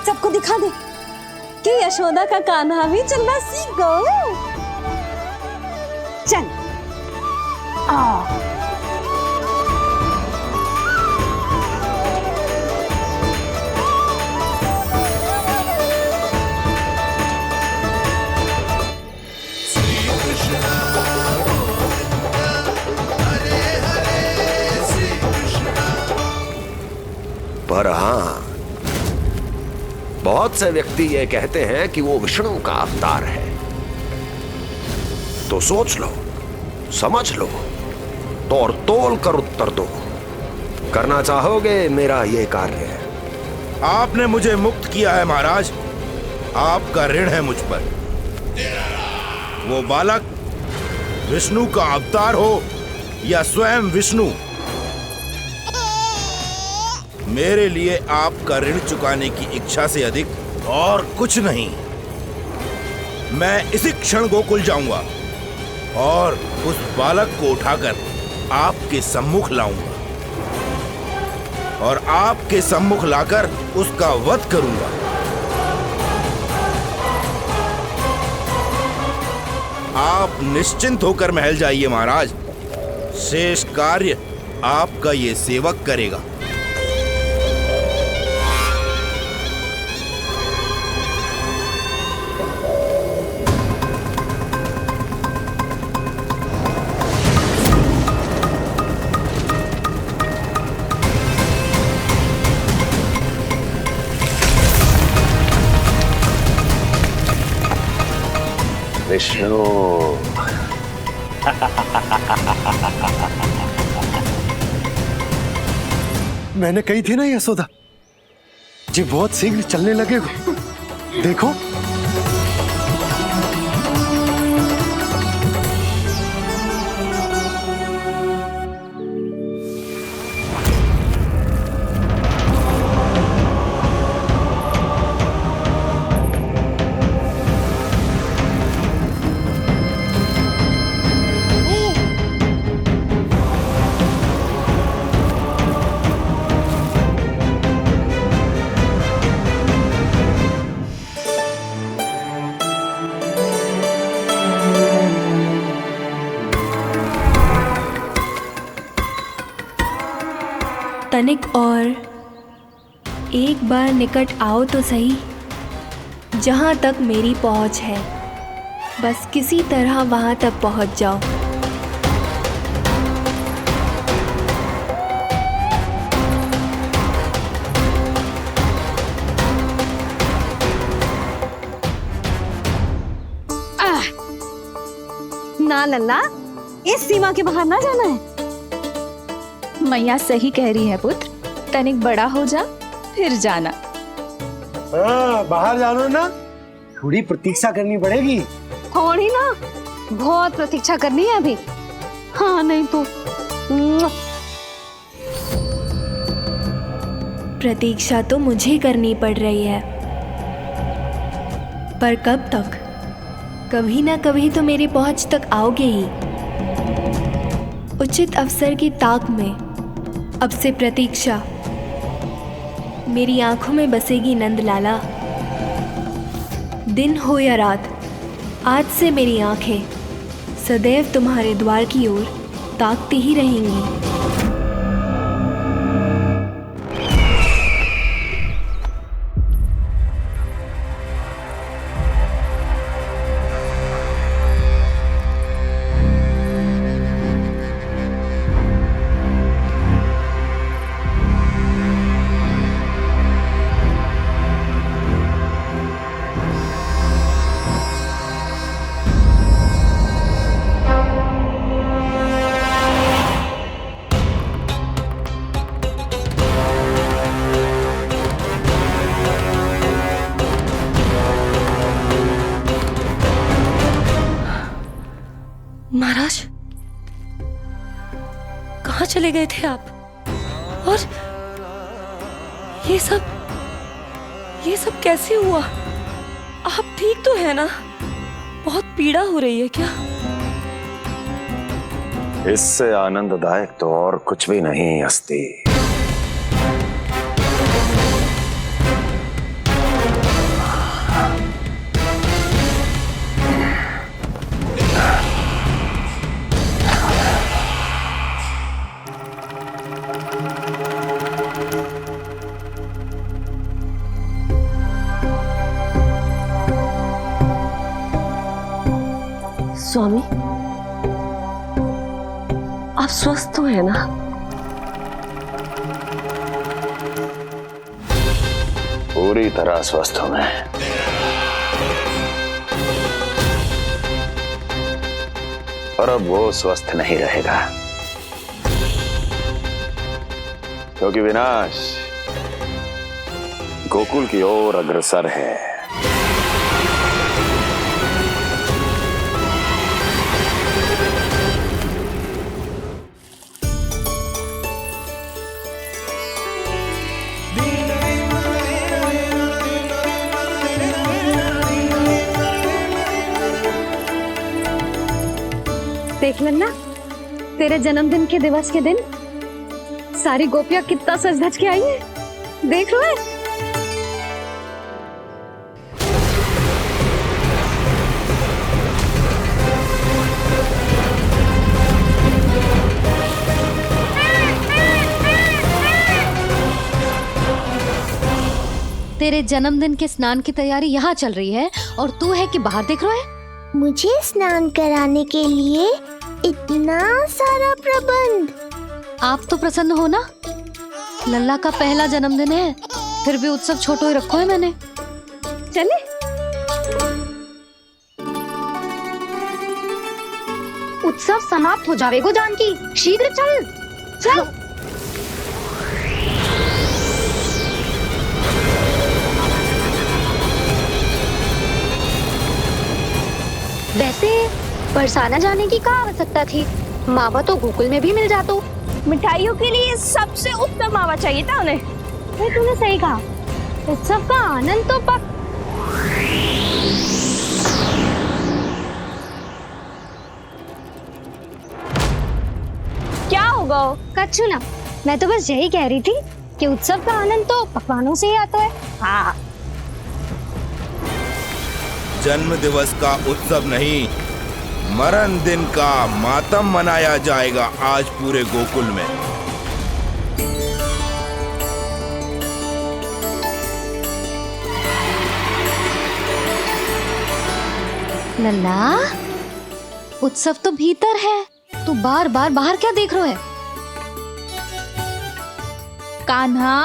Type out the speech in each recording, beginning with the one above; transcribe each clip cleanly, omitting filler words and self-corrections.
सबको दिखा दे कि यशोदा का कान्हा भी चलना सीख गो। चल आ पर हाँ, बहुत से व्यक्ति ये कहते हैं कि वो विष्णु का अवतार है। तो सोच लो, समझ लो, तोड़ तोल कर उत्तर दो। करना चाहोगे मेरा ये कार्य? आपने मुझे मुक्त किया है महाराज, आपका ऋण है मुझ पर। वो बालक विष्णु का अवतार हो या स्वयं विष्णु, मेरे लिए आपका ऋण चुकाने की इच्छा से अधिक और कुछ नहीं। मैं इसी क्षण गोकुल जाऊंगा और उस बालक को उठाकर आपके सम्मुख लाऊंगा और आपके सम्मुख लाकर उसका वध करूंगा। आप निश्चिंत होकर महल जाइए महाराज, शेष कार्य आपका ये सेवक करेगा। विष्णु मैंने कही थी ना यशोदा जी, बहुत शीघ्र चलने लगे। देखो तनिक और एक बार निकट आओ तो सही, जहाँ तक मेरी पहुँच है, बस किसी तरह वहाँ तक पहुँच जाओ। ना लल्ला, इस सीमा के बाहर ना जाना है। मैया सही कह रही है पुत्र, तनिक बड़ा हो जा फिर जाना। बाहर जानो ना, थोड़ी प्रतीक्षा करनी पड़ेगी। थोड़ी ना, बहुत प्रतीक्षा करनी है अभी। हाँ नहीं तो प्रतीक्षा तो मुझे करनी पड़ रही है, पर कब तक? कभी ना कभी तो मेरी पहुंच तक आओगे ही। उचित अवसर की ताक में अब से प्रतीक्षा मेरी आंखों में बसेगी नंदलाला। दिन हो या रात, आज से मेरी आंखें सदैव तुम्हारे द्वार की ओर ताकती ही रहेंगी। महाराज, कहाँ चले गए थे आप? और ये सब कैसे हुआ? आप ठीक तो है ना? बहुत पीड़ा हो रही है क्या? इससे आनंददायक तो और कुछ भी नहीं हस्ती। स्वामी, आप स्वस्थ तो है ना? पूरी तरह स्वस्थ हूं मैं। और अब वो स्वस्थ नहीं रहेगा, क्योंकि विनाश गोकुल की ओर अग्रसर है। देख लेना, तेरे जन्मदिन के दिवस के दिन सारी गोपियां कितना सज धज के आई है। देख लो है। तेरे जन्मदिन के स्नान की तैयारी यहाँ चल रही है और तू है कि बाहर देख रहा है। मुझे स्नान कराने के लिए इतना सारा प्रबंध। आप तो प्रसन्न हो ना, लल्ला का पहला जन्मदिन है, फिर भी उत्सव छोटो ही रखो है मैंने। चले उत्सव समाप्त हो जाएगा जानकी, शीघ्र चल चल। वैसे बरसाना जाने की क्या आवश्यकता थी, मावा तो गोकुल में भी मिल जातो। मिठाइयों के लिए सबसे उत्तम मावा चाहिए था उन्हें। तूने सही कहा, उत्सव का आनंद तो पक। क्या होगा? कच्चू ना, मैं तो बस यही कह रही थी कि उत्सव का आनंद तो पकवानों से ही आता है। हाँ, जन्म दिवस का उत्सव नहीं, मरण दिन का मातम मनाया जाएगा आज पूरे गोकुल में। लल्ला, उत्सव तो भीतर है, तू बार बार बाहर क्या देख रहा है? कान्हा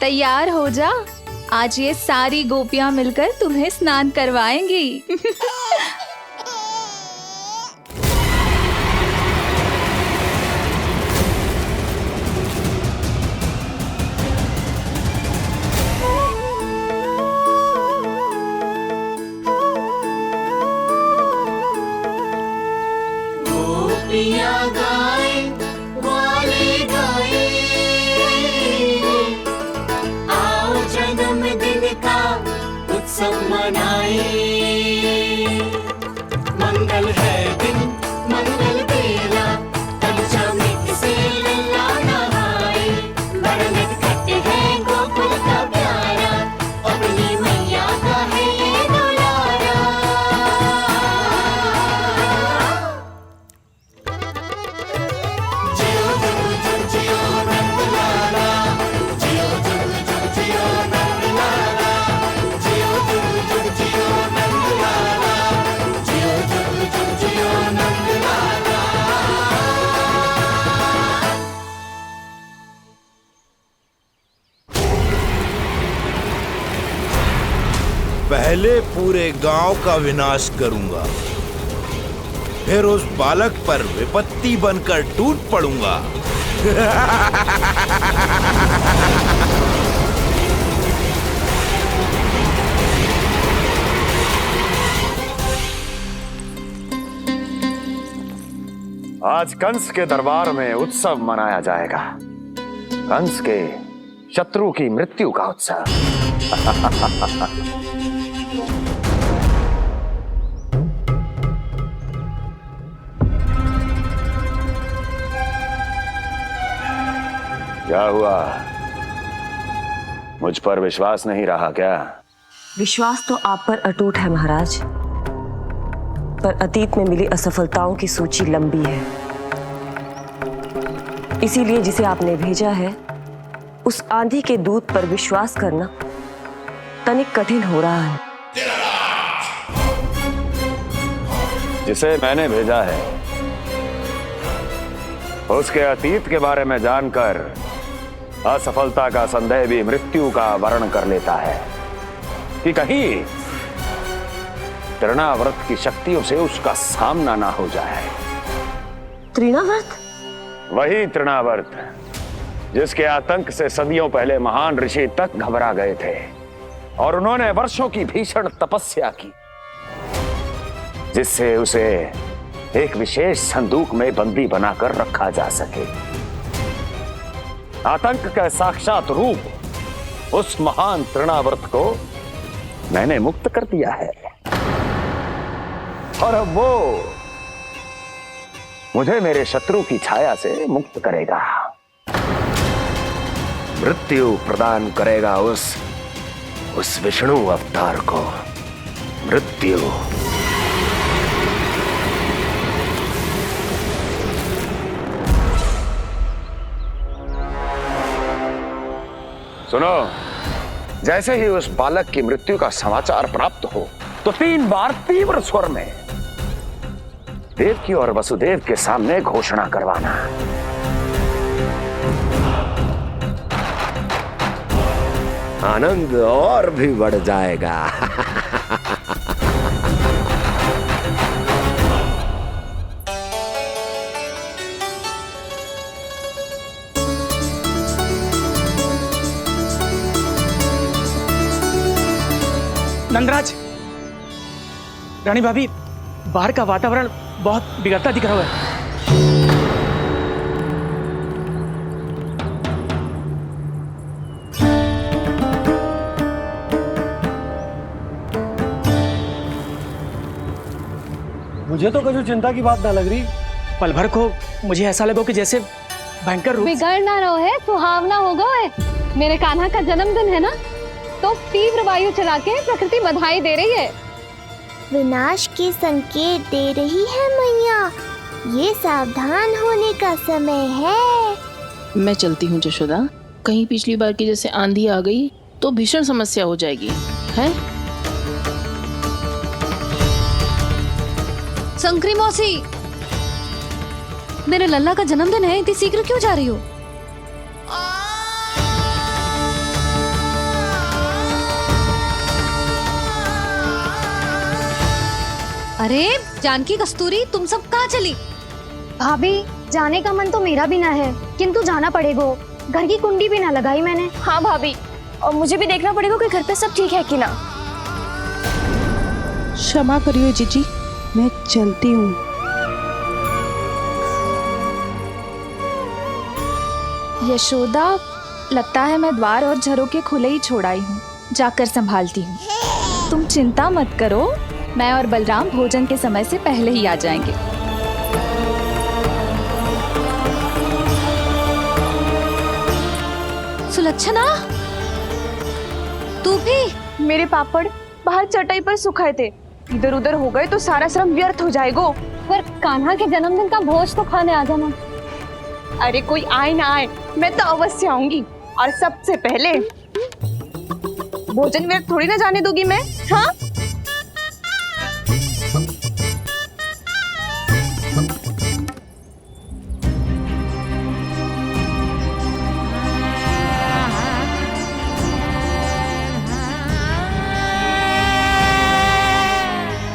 तैयार हो जा, आज ये सारी गोपियां मिलकर तुम्हें स्नान करवाएंगी। मंगल है दिन, मंगल बेला, तब चमित से लल्ला नहाए। बड़ा नटखट है गोकुल का प्यारा, अपनी मैया का है ये दुलारा। जियो जुग जुग जियो नंद लाला, जियो जुग जुग जियो नंद लाला, जियो जुग जुग जियो नंद लाला, जियो जुग जुग जियो नंद लाला। पहले पूरे गांव का विनाश करूंगा, फिर उस बालक पर विपत्ति बनकर टूट पड़ूंगा। आज कंस के दरबार में उत्सव मनाया जाएगा, कंस के शत्रु की मृत्यु का उत्सव। क्या हुआ, मुझ पर विश्वास नहीं रहा क्या? विश्वास तो आप पर अटूट है महाराज, पर अतीत में मिली असफलताओं की सूची लंबी है। इसीलिए जिसे आपने भेजा है उस आंधी के दूत पर विश्वास करना तनिक कठिन हो रहा है। जिसे मैंने भेजा है उसके अतीत के बारे में जानकर असफलता का संदेह भी मृत्यु का वर्ण कर लेता है कि कहीं तृणाव्रत की शक्तियों से उसका सामना ना हो जाए। तृणाव्रत? वही तृणाव्रत जिसके आतंक से सदियों पहले महान ऋषि तक घबरा गए थे और उन्होंने वर्षों की भीषण तपस्या की जिससे उसे एक विशेष संदूक में बंदी बनाकर रखा जा सके। आतंक का साक्षात रूप उस महान तृणाव्रत को मैंने मुक्त कर दिया है और अब वो मुझे मेरे शत्रु की छाया से मुक्त करेगा, मृत्यु प्रदान करेगा उस विष्णु अवतार को मृत्यु। सुनो, जैसे ही उस बालक की मृत्यु का समाचार प्राप्त हो तो 3 बार तीव्र स्वर में देवकी और वसुदेव के सामने घोषणा करवाना। आनंद और भी बढ़ जाएगा। नंदराज, रानी भाभी, बाहर का वातावरण बहुत बिगड़ता दिख रहा है। मुझे तो कुछ चिंता की बात ना लग रही। पल भर को मुझे ऐसा लगो कि जैसे भयंकर रूप। बिगड़ ना रहो है, सुहावना होगा है। मेरे कान्हा का जन्मदिन है ना, तो तीव्र वायु चला के प्रकृति बधाई दे रही है। विनाश के संकेत दे रही है मैया, ये सावधान होने का समय है। मैं चलती हूँ जशोदा, कहीं पिछली बार की जैसे आंधी आ गई तो भीषण समस्या हो जाएगी, है? शंकरी मौसी, मेरे लल्ला का जन्मदिन है, इतनी शीघ्र क्यों जा रही हो? अरे जानकी, कस्तूरी, तुम सब कहाँ चली? भाभी, जाने का मन तो मेरा भी ना है, किंतु जाना पड़ेगा। घर की कुंडी भी ना लगाई मैंने। हाँ भाभी, और मुझे भी देखना पड़ेगा कि घर पे सब ठीक है कि ना। क्षमा करिए जीजी, मैं चलती हूँ। यशोदा, लगता है मैं द्वार और झरोके खुले ही छोड़ आई हूँ, जाकर संभालती हूँ। तुम चिंता मत करो, मैं और बलराम भोजन के समय से पहले ही आ जाएंगे। सुलक्षणा, तू भी? मेरे पापड़ बाहर चटाई पर सुखाए थे, इधर उधर हो गए तो सारा श्रम व्यर्थ हो जाएगा। पर कान्हा के जन्मदिन का भोज तो खाने आ जाना। अरे कोई आए ना आए, मैं तो अवश्य आऊंगी, और सबसे पहले भोजन व्यर्थ थोड़ी ना जाने दूंगी मैं। हाँ,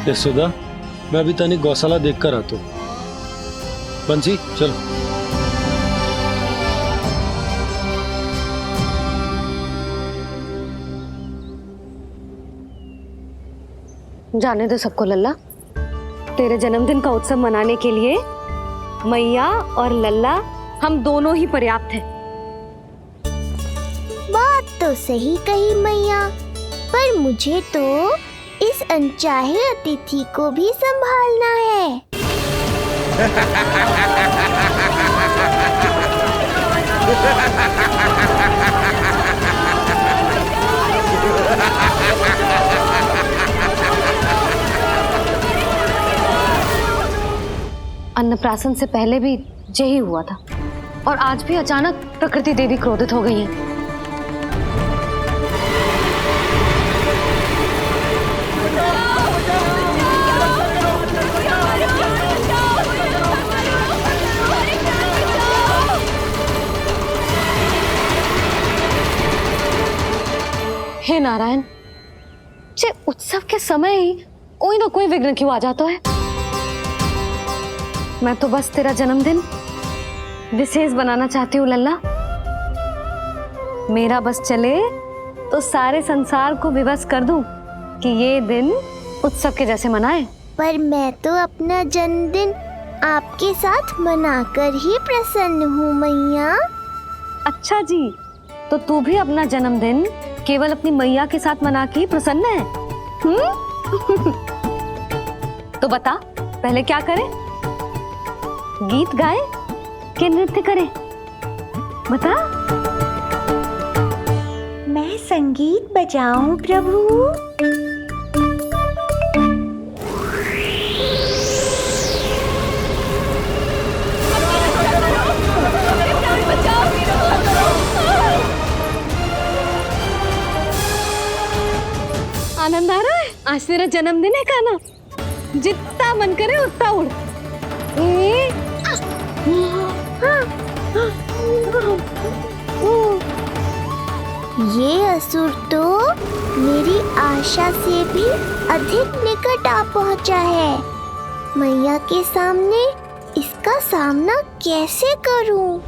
यशोदा, मैं अभी तनिक गौशाला देख कर आता हूँ। बंसी, चलो। जाने दो सबको लल्ला, तेरे जन्मदिन का उत्सव मनाने के लिए मैया और लल्ला हम दोनों ही पर्याप्त हैं। बात तो सही कही मैया, पर मुझे तो इस अनचाहे अतिथि को भी संभालना है। अन्नप्राशन से पहले भी यही हुआ था, और आज भी अचानक प्रकृति देवी क्रोधित हो गई है। हे नारायण, जे उत्सव के समय ही कोई ना कोई विघ्न क्यों आ जाता है। मैं तो बस तेरा जन्मदिन विशेष बनाना चाहती हूँ लल्ला। मेरा बस चले तो सारे संसार को विवश कर दूं कि ये दिन उत्सव के जैसे मनाए। पर मैं तो अपना जन्मदिन आपके साथ मनाकर ही प्रसन्न हूँ मैया। अच्छा जी, तो तू भी अपना जन्मदिन केवल अपनी मैया के साथ मना के ही प्रसन्न है? तो बता, पहले क्या करें? गीत गाए कि नृत्य करें? बता। मैं संगीत बजाऊं प्रभु? आनंद आ रहा है? आज तेरा जन्मदिन है कान्हा, जितना मन करे उतना उड़। ये असुर तो मेरी आशा से भी अधिक निकट आ पहुंचा है। मैया के सामने इसका सामना कैसे करूं?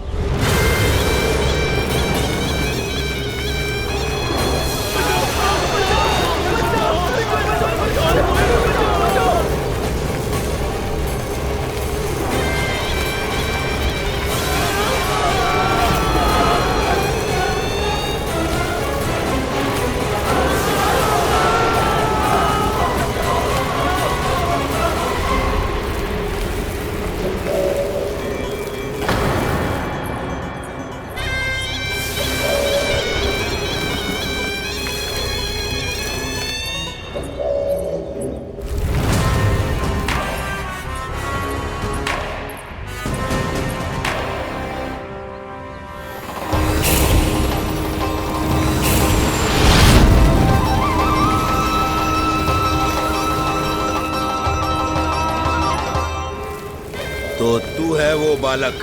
तो तू है वो बालक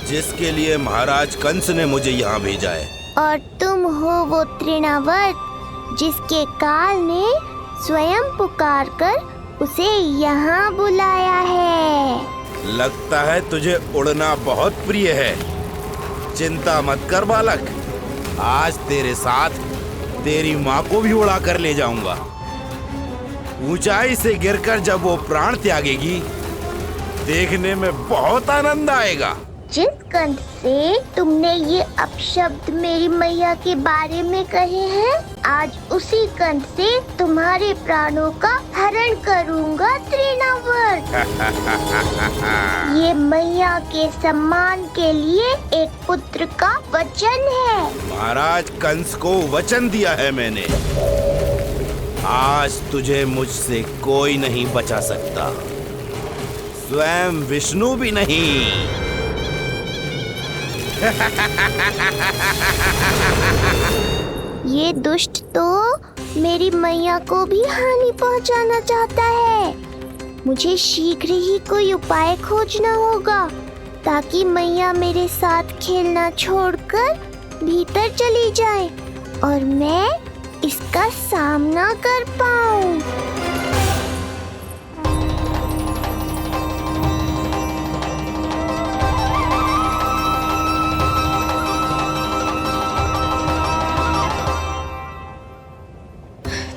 जिसके लिए महाराज कंस ने मुझे यहाँ भेजा है। और तुम हो वो तृणावर्त जिसके काल ने स्वयं पुकार कर उसे यहाँ बुलाया है। लगता है तुझे उड़ना बहुत प्रिय है। चिंता मत कर बालक, आज तेरे साथ तेरी माँ को भी उड़ा कर ले जाऊंगा। ऊंचाई से गिरकर जब वो प्राण त्यागेगी, देखने में बहुत आनंद आएगा। जिस कंठ से तुमने ये अपशब्द मेरी मैया के बारे में कहे हैं, आज उसी कंठ से तुम्हारे प्राणों का हरण करूंगा तृणावर्त। ये मैया के सम्मान के लिए एक पुत्र का वचन है। महाराज कंस को वचन दिया है मैंने। आज तुझे मुझसे कोई नहीं बचा सकता, स्वयं विष्णु भी नहीं। ये दुष्ट तो मेरी मैया को भी हानि पहुंचाना चाहता है। मुझे शीघ्र ही कोई उपाय खोजना होगा ताकि मैया मेरे साथ खेलना छोड़कर भीतर चली जाए और मैं इसका सामना कर पाऊं।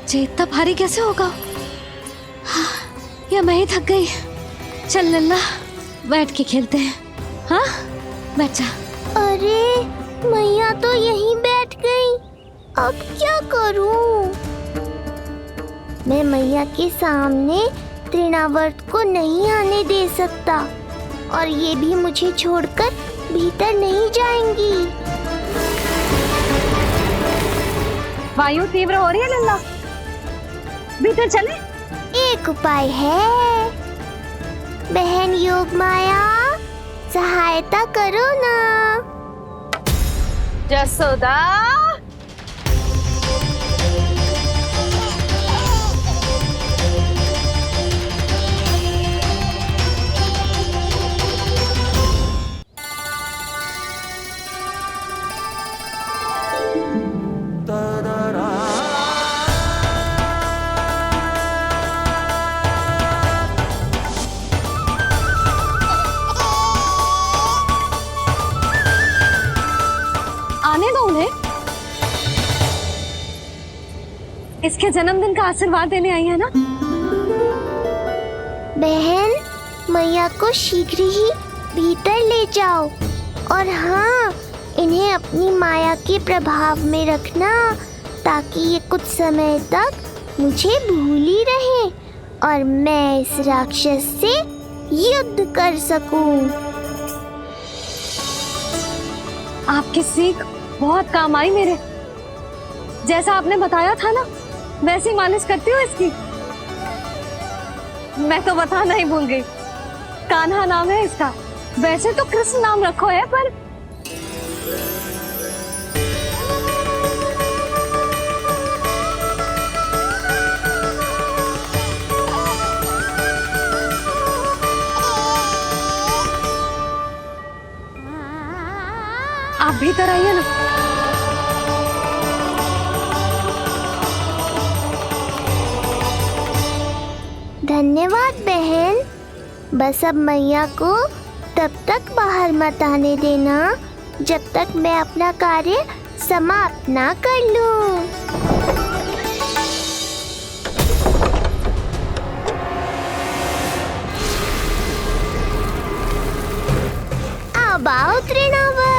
ये इतना भारी कैसे होगा? हाँ, या मैं ही थक गई। चल लल्ला, बैठ के खेलते हैं। हाँ, बैठ जा। अरे मैया तो यहीं बैठ गई, अब क्या करूं? मैं मैया के सामने तृणावर्त को नहीं आने दे सकता और ये भी मुझे छोड़कर भीतर नहीं जाएंगी। वायु तीव्र हो रही है लल्ला, भीतर चले। एक उपाय है, बहन योग माया, सहायता करो ना। जसोदा, da da da इसके जन्मदिन का आशीर्वाद देने आई है ना? बहन, मैया को शीघ्र ही भीतर ले जाओ और हाँ, इन्हें अपनी माया के प्रभाव में रखना ताकि ये कुछ समय तक मुझे भूली रहे और मैं इस राक्षस से युद्ध कर सकूं। आपकी सीख बहुत काम आई मेरे। जैसा आपने बताया था ना, वैसी मालिश करती हूँ इसकी। मैं तो बताना ही भूल गई, कान्हा नाम है इसका। वैसे तो कृष्ण नाम रखो है, पर आप भीतर आइए ना। धन्यवाद बहन। बस अब मैया को तब तक बाहर मत आने देना जब तक मैं अपना कार्य समाप्त ना कर लूं। अब आओ तृणावर।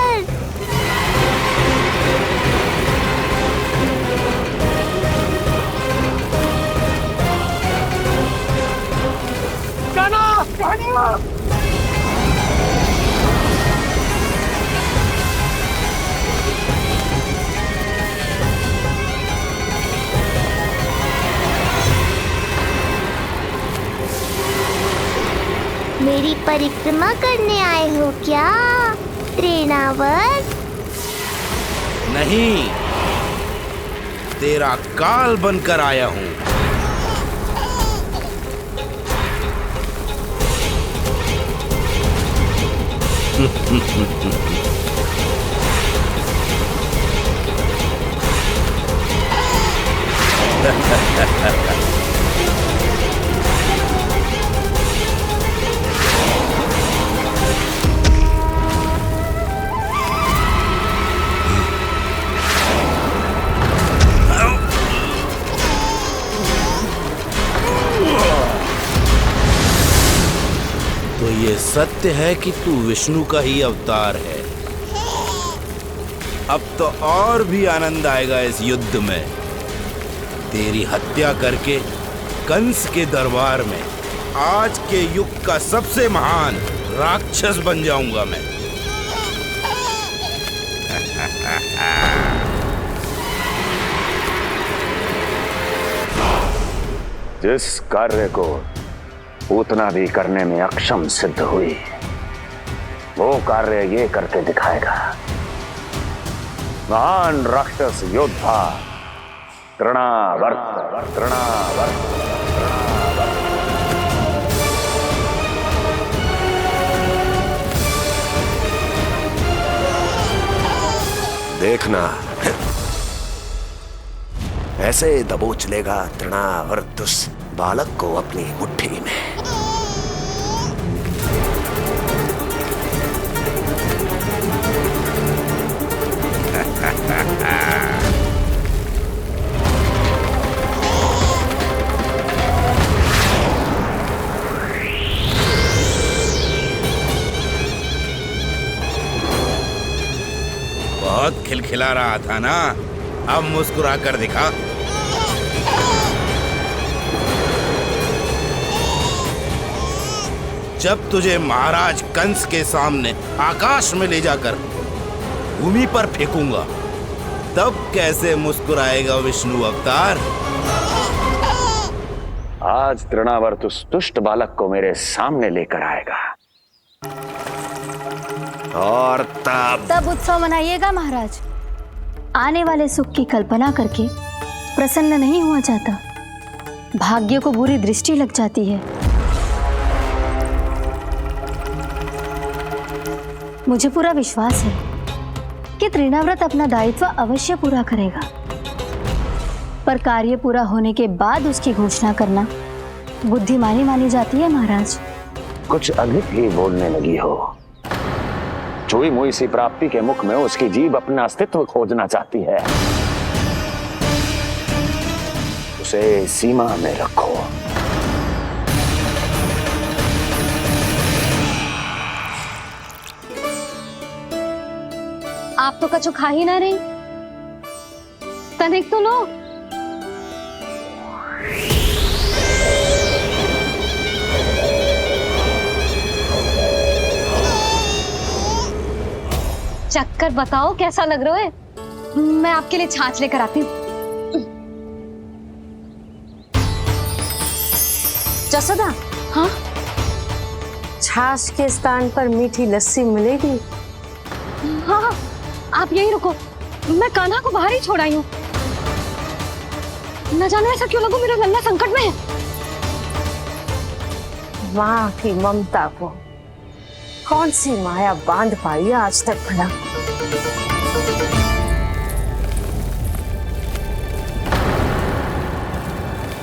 मेरी परिक्रमा करने आए हो क्या तृणावर? नहीं, तेरा काल बनकर आया हूँ। तो ये सत्य है कि तू विष्णु का ही अवतार है। अब तो और भी आनंद आएगा इस युद्ध में। तेरी हत्या करके कंस के दरबार में आज के युग का सबसे महान राक्षस बन जाऊंगा मैं। जिस कार्य को उतना भी करने में अक्षम सिद्ध हुई, वो कार्य ये करके दिखाएगा। महान राक्षस योद्धा तृणावर्त। देखना, ऐसे दबोच लेगा तृणावर्त उस बालक को अपनी मुट्ठी में। बहुत खिलखिला रहा था ना, अब मुस्कुरा कर दिखा। जब तुझे महाराज कंस के सामने आकाश में ले जाकर भूमि पर फेंकूंगा, तब कैसे मुस्कुराएगा विष्णु अवतार? आज तृणावर्त उस दुष्ट बालक को मेरे सामने लेकर आएगा और तब उत्सव मनाइएगा महाराज। आने वाले सुख की कल्पना करके प्रसन्न नहीं हुआ जाता, भाग्य को बुरी दृष्टि लग जाती है। मुझे पूरा विश्वास है कि तृणाव्रत अपना दायित्व अवश्य पूरा करेगा, पर कार्य पूरा होने के बाद उसकी घोषणा करना बुद्धिमानी मानी जाती है महाराज। कुछ अधिक ही बोलने लगी हो। चुई मुई सी प्राप्ति के मुख में उसकी जीभ अपना अस्तित्व खोजना चाहती है। उसे सीमा में रखो। आप तो कछु खा ही ना रही, तनिक तो लो। चक्कर बताओ कैसा लग रहा है? मैं आपके लिए छाछ लेकर आती हूँ। जसोदा, हाँ, छाछ के स्थान पर मीठी लस्सी मिलेगी। हाँ हाँ, आप यहीं रुको, मैं कान्हा को बाहर ही छोड़ आई हूँ। न जाने ऐसा क्यों लगू मेरा लल्ला संकट में है। माँ की ममता को कौन सी माया बांध पाई आज तक भला।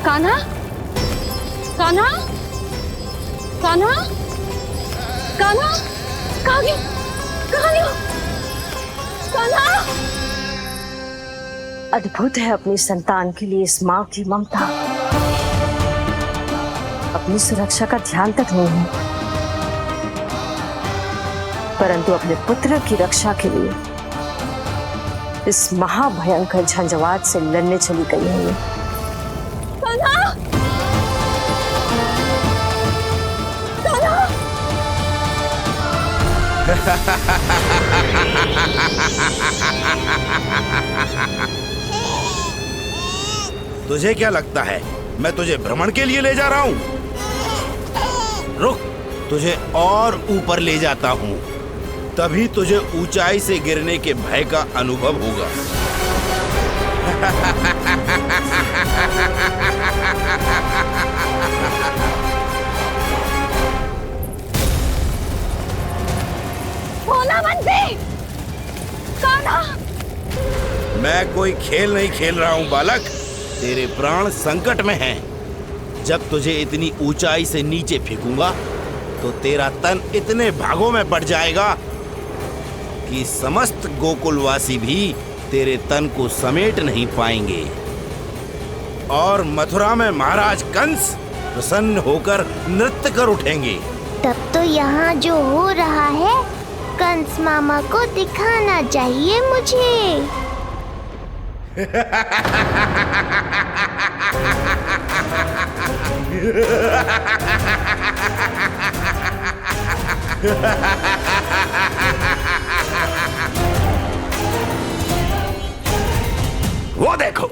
कान्हा, कान्हा, कान्हा, कान्हा, कहाँ गया? कहाँ गया? कान्हा! अद्भुत है अपनी संतान के लिए इस माँ की ममता। अपनी सुरक्षा का ध्यान तक नहीं है, परंतु अपने पुत्र की रक्षा के लिए इस महाभयंकर झंझावात से लड़ने चली गई है। कान्हा! कान्हा! तुझे क्या लगता है मैं तुझे भ्रमण के लिए ले जा रहा हूँ? रुक, तुझे और ऊपर ले जाता हूँ, तभी तुझे ऊंचाई से गिरने के भय का अनुभव होगा। भोला बंसी! कान्हा! मैं कोई खेल नहीं खेल रहा हूँ बालक, तेरे प्राण संकट में हैं। जब तुझे इतनी ऊंचाई से नीचे फेंकूंगा तो तेरा तन इतने भागों में बढ़ जाएगा कि समस्त गोकुलवासी भी तेरे तन को समेट नहीं पाएंगे। और मथुरा में महाराज कंस प्रसन्न होकर नृत्य कर उठेंगे। तब तो यहाँ जो हो रहा है कंस मामा को दिखाना चाहिए मुझे। वो देखो,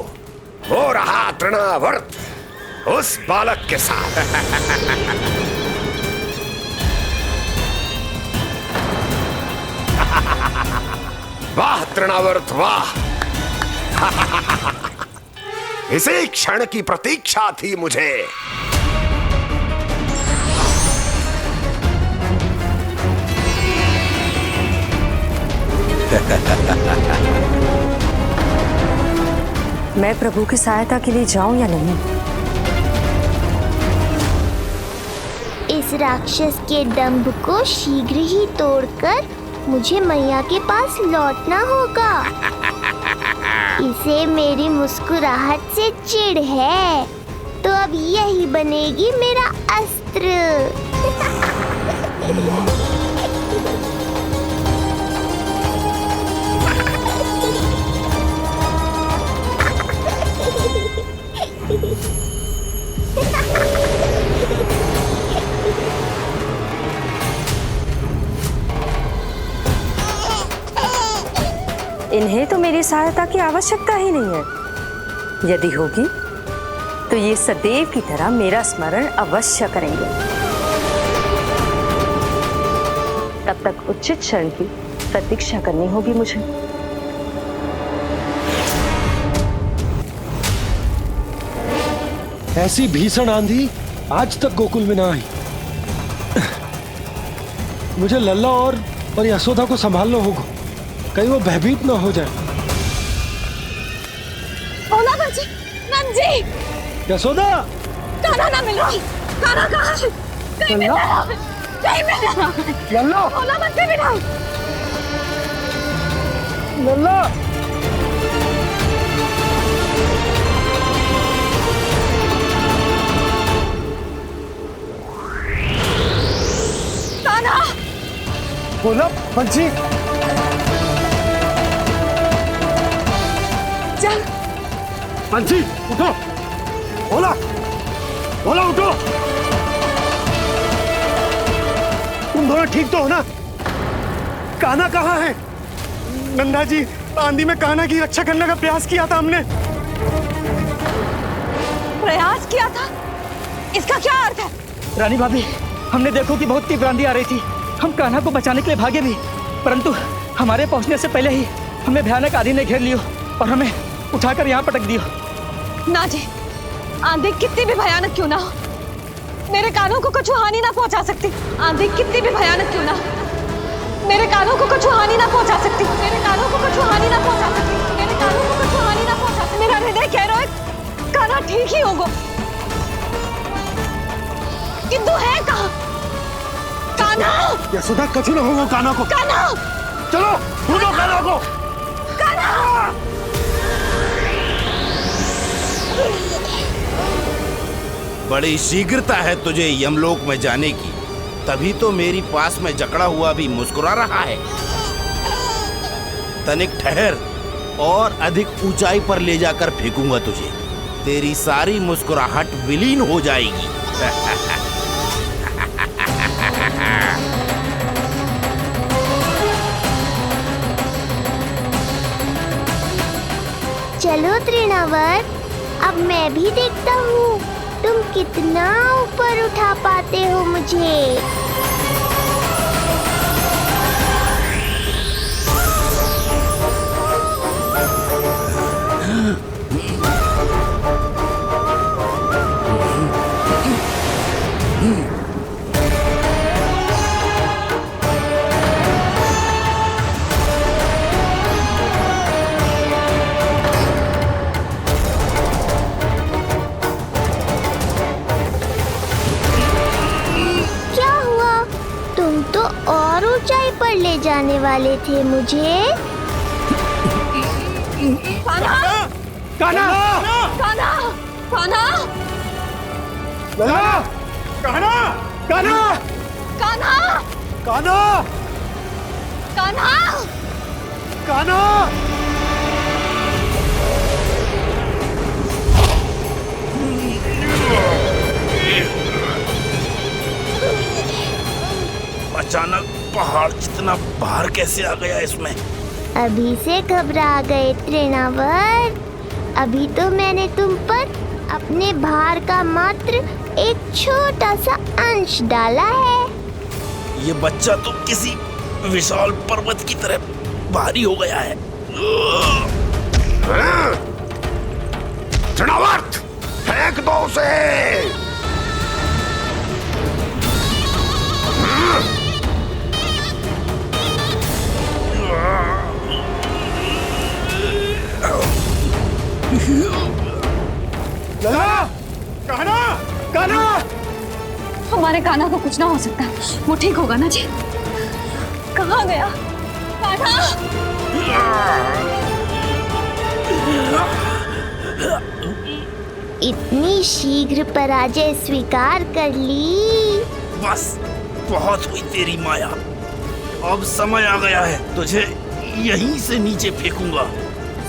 हो रहा तृणावर्त उस बालक के साथ। वाह तृणावर्त वाह! इसी क्षण की प्रतीक्षा थी मुझे। मैं प्रभु की सहायता के लिए जाऊं या नहीं? इस राक्षस के दंभ को शीघ्र ही तोड़कर मुझे मैया के पास लौटना होगा। इसे मेरी मुस्कुराहट से चिढ़ है, तो अब यही बनेगी मेरा अस्त्र। इन्हें तो मेरी सहायता की आवश्यकता ही नहीं है। यदि होगी तो ये सदैव की तरह मेरा स्मरण अवश्य करेंगे। तब तक उचित क्षण की प्रतीक्षा करनी होगी मुझे। ऐसी भीषण आंधी आज तक गोकुल में ना आई। मुझे लल्ला और यशोदा को संभालना होगा, कहीं वो भयभीत ना हो जाए। भोला बंसी! नंजी! यशोदा! कान्हा ना मिल रहा। कान्हा कहाँ है? कहीं मिल रहा है। कहीं मिल रहा है। लल्ला! भोला बंसी मिला। लल्ला! बोला बंसी। चल बंसी उठो। बोला बोला उठो। तुम दोनों ठीक तो हो ना? कान्हा कहाँ है? नंदा जी, आंधी में कान्हा की रक्षा करने का प्रयास किया था हमने। प्रयास किया था? इसका क्या अर्थ है? रानी भाभी, हमने देखो कि बहुत तीव्र आंधी आ रही थी। हम कान्हा को बचाने के लिए भागे भी, परंतु हमारे पहुंचने से पहले ही हमें भयानक आंधी ने घेर लियो और हमें उठाकर यहाँ पटक दियो। ना जी, आंधी कितनी भी भयानक क्यों ना हो, मेरे कानों को कुछ हानि ना पहुंचा सकती। आंधी कितनी भी भयानक क्यों ना हो, मेरे कानों को कुछ हानि ना पहुंचा सकती। मेरे कानों को कुछ हानि ना पहुंचा सकती। मेरे कानों को कुछ हानि ना पहुंचा सकती। मेरा हृदय कह रहा है कान्हा ठीक ही होगा, किंतु है कहाँ कान्हा? यशोदा कछु न होगा कान्हा को। कान्हा चलो ढूंढो कान्हा को। कान्हा बड़ी शीघ्रता है तुझे यमलोक में जाने की, तभी तो मेरी पास में जकड़ा हुआ भी मुस्कुरा रहा है। तनिक ठहर और अधिक ऊंचाई पर ले जाकर फेंकूंगा तुझे, तेरी सारी मुस्कुराहट विलीन हो जाएगी। चलो तृणावर्त, अब मैं भी देखता हूँ तुम कितना ऊपर उठा पाते हो मुझे। पर ले जाने वाले थे मुझे। कान्हा! कान्हा! कान्हा! कान्हा! कान्हा! कान्हा! कान्हा! कान्हा! कान्हा! कान्हा! कान्हा! अचानक पहाड़ जितना भार कैसे आ गया इसमें? अभी से घबरा गए तृणावर्त। अभी तो मैंने तुम पर अपने भार का मात्र एक छोटा सा अंश डाला है। ये बच्चा तो किसी विशाल पर्वत की तरह भारी हो गया है। तृणावर्त, फेंक दो उसे। कान्हा! कान्हा! हमारे कान्हा को कुछ ना हो सकता, वो ठीक होगा ना जी? कहाँ गया कान्हा? इतनी शीघ्र पराजय स्वीकार कर ली। बस बहुत हुई तेरी माया, अब समय आ गया है, तुझे यहीं से नीचे फेंकूंगा।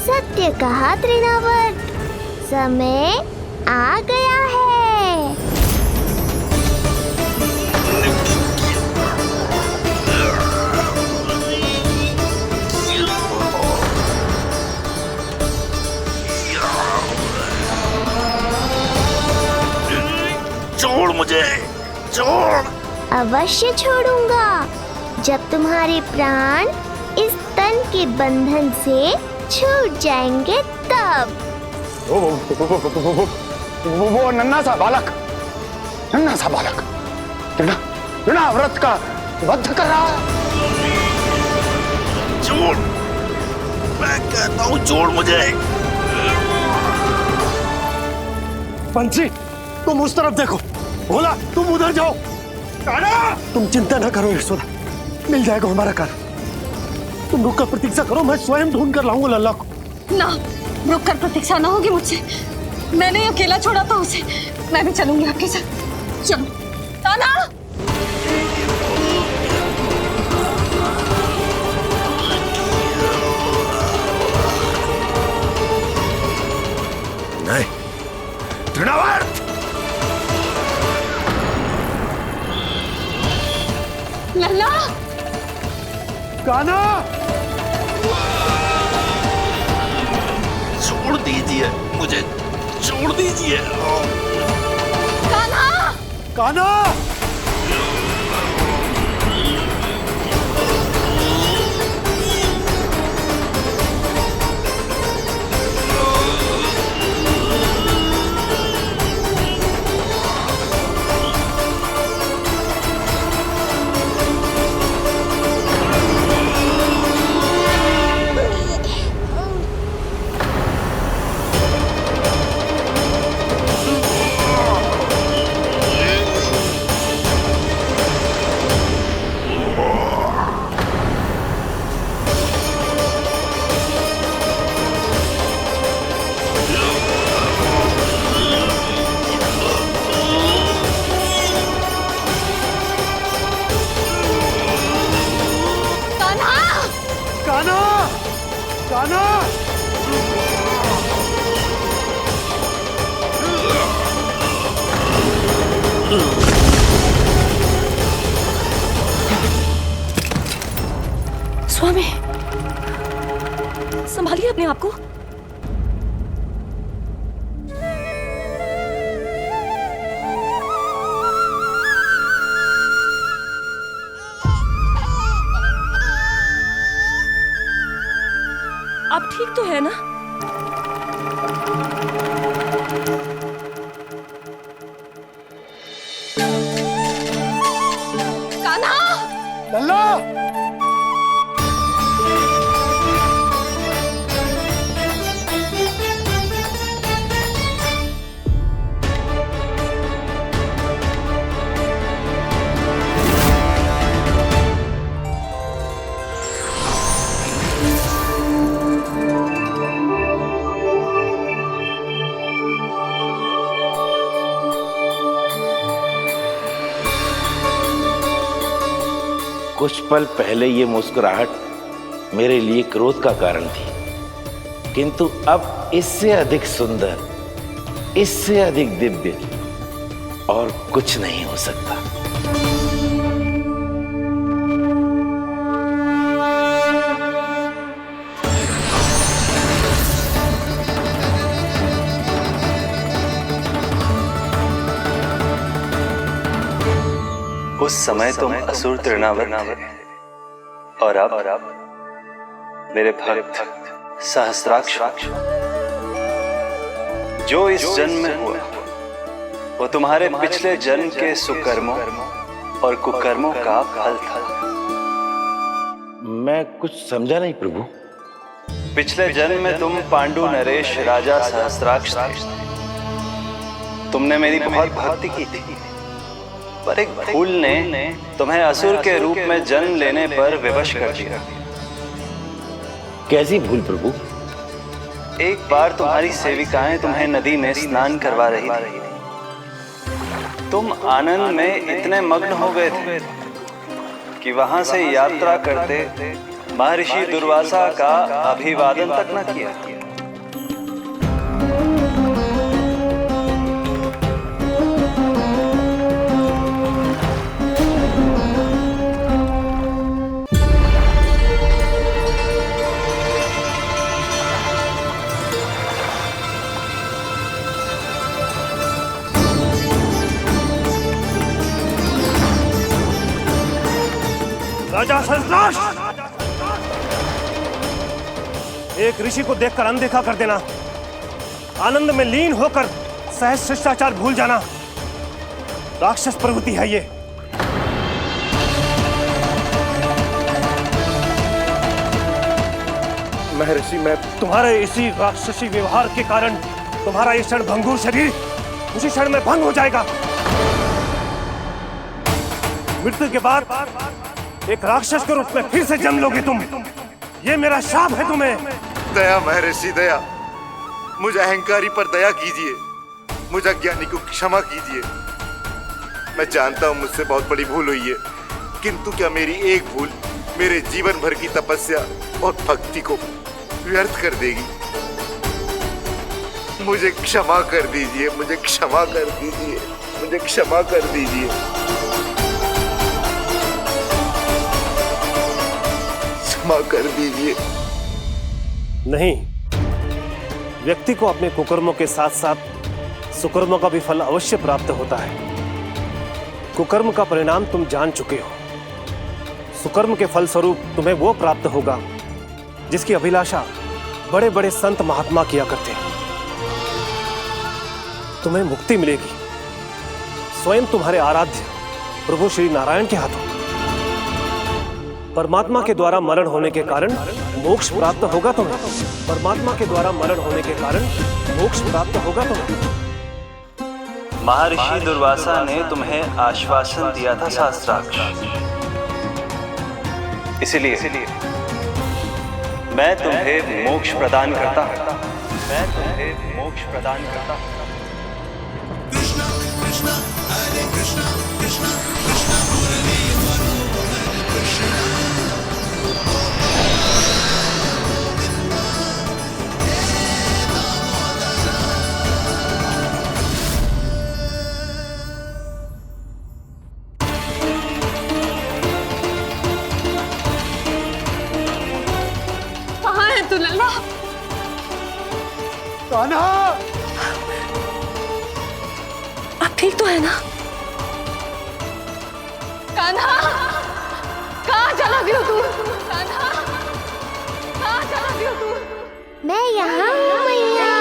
सत्य कहा तृणावर्त, समय आ गया है। छोड़ मुझे, छोड़। अवश्य छोड़ूंगा, जब तुम्हारे प्राण इस तन के बंधन से छूट जाएंगे तब। वो नन्हा सा बालक तृणाव्रत का वध कर रहा है। छोड़, मैं कहता हूँ छोड़ मुझे। बंसी, तुम उस तरफ देखो। भोला, तुम उधर जाओ। कान्हा! तुम चिंता न करो यशोदा, मिल जाएगा हमारा कान्हा। तुम रुक कर प्रतीक्षा करो, मैं स्वयं ढूंढ कर लाऊंगा लल्ला को। ना, रुक कर प्रतीक्षा ना होगी मुझसे। मैंने अकेला छोड़ा था उसे, मैं भी चलूंगी आपके साथ। चलो कान्हा! तृणावर्त! लल्ला! कान्हा! छोड़ दीजिए मुझे, छोड़ दीजिए। कान्हा! कान्हा! स्वामी, संभालिए अपने आप को। आप ठीक तो है ना? कान्हा! लल्ला! कुछ पल पहले ये मुस्कुराहट मेरे लिए क्रोध का कारण थी, किंतु अब इससे अधिक सुंदर, इससे अधिक दिव्य और कुछ नहीं हो सकता। उस समय तुम असुर तृणावर्त थे और अब मेरे भक्त सहस्त्राक्ष। जो इस जन्म में हुआ वो तुम्हारे पिछले जन्म के सुकर्मों और कुकर्मों का फल था। मैं कुछ समझा नहीं प्रभु। पिछले जन्म में तुम पांडु नरेश राजा सहस्त्राक्ष थे। तुमने मेरी बहुत भक्ति की थी, पर एक भूल ने तुम्हें असुर के रूप में जन्म लेने पर विवश कर दिया। कैसी भूल प्रभु? एक बार तुम्हारी सेविकाएं तुम्हें नदी में स्नान करवा रही थी। तुम आनंद में इतने मग्न हो गए थे कि वहां से यात्रा करते महर्षि दुर्वासा का अभिवादन तक न किया। राजा सहस्त्राक्ष! एक ऋषि को देखकर अनदेखा कर देना, आनंद में लीन होकर सहज शिष्टाचार भूल जाना, राक्षस प्रवृत्ति है ये। महर्षि, मैं तुम्हारे इसी राक्षसी व्यवहार के कारण तुम्हारा ये क्षण भंगुर शरीर उसी क्षण में भंग हो जाएगा। मृत्यु के बाद एक राक्षस के रूप में फिर से जन्म लोगे तुम। ये मेरा शाप है तुम्हें। दया महर्षि दया, मुझे अहंकारी पर दया कीजिए, मुझे अज्ञानी को क्षमा कीजिए। मैं जानता हूँ मुझसे बहुत बड़ी भूल हुई है, किंतु क्या मेरी एक भूल मेरे जीवन भर की तपस्या और भक्ति को व्यर्थ कर देगी? मुझे क्षमा कर दीजिए, मुझे क्षमा कर दीजिए, मुझे क्षमा कर दीजिए। क्षमा कर दीजिए। नहीं, व्यक्ति को अपने कुकर्मों के साथ साथ सुकर्मों का भी फल अवश्य प्राप्त होता है। कुकर्म का परिणाम तुम जान चुके हो। सुकर्म के फल स्वरूप तुम्हें वो प्राप्त होगा जिसकी अभिलाषा बड़े बड़े संत महात्मा किया करते हैं। तुम्हें मुक्ति मिलेगी स्वयं तुम्हारे आराध्य प्रभु श्री नारायण के हाथों। परमात्मा के द्वारा मरण होने के कारण मोक्ष प्राप्त होगा तुम्हें। परमात्मा के द्वारा मरण होने के कारण मोक्ष प्राप्त होगा तुम्हें। महर्षि दुर्वासा ने तुम्हें आश्वासन दिया था शास्त्राक्ष, इसलिए मैं तुम्हें मोक्ष प्रदान करता हूं। मैं तुम्हें मोक्ष प्रदान करता हूं। कृष्णा कृष्णा हरे कृष्णा कृष्णा कृष्णा मुरली मनोहर कृष्णा। कहाँ है तू लल्ला? कान्हा, आप ठीक तो है ना? कान्हा, कहाँ चला गया तू? कान्हा, कहाँ चला गया तू? मैं यहाँ हूँ मैया।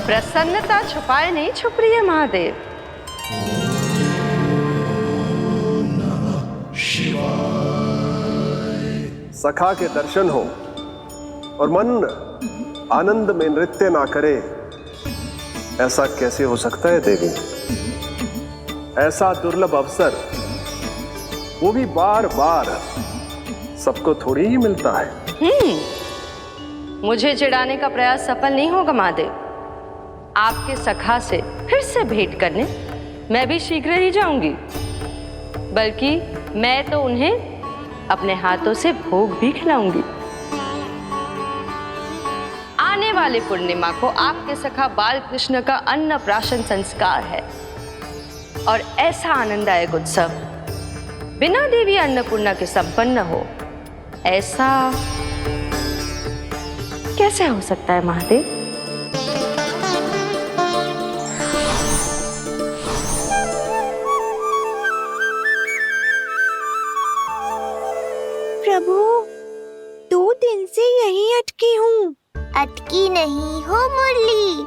प्रसन्नता छुपाए नहीं छुप रही है महादेव। सखा के दर्शन हो और मन आनंद में नृत्य ना करे, ऐसा कैसे हो सकता है देवी? ऐसा दुर्लभ अवसर, वो भी बार बार, सबको थोड़ी ही मिलता है। मुझे चिढ़ाने का प्रयास सफल नहीं होगा महादेव। आपके सखा से फिर से भेंट करने मैं भी शीघ्र ही जाऊंगी, बल्कि मैं तो उन्हें अपने हाथों से भोग भी खिलाऊंगी। आने वाली पूर्णिमा को आपके सखा बाल कृष्ण का अन्नप्राशन संस्कार है और ऐसा आनंददायक उत्सव बिना देवी अन्नपूर्णा के संपन्न हो, ऐसा कैसे हो सकता है महादेव? प्रभु, 2 दिन से यहीं अटकी हूँ। अटकी नहीं हो मुरली,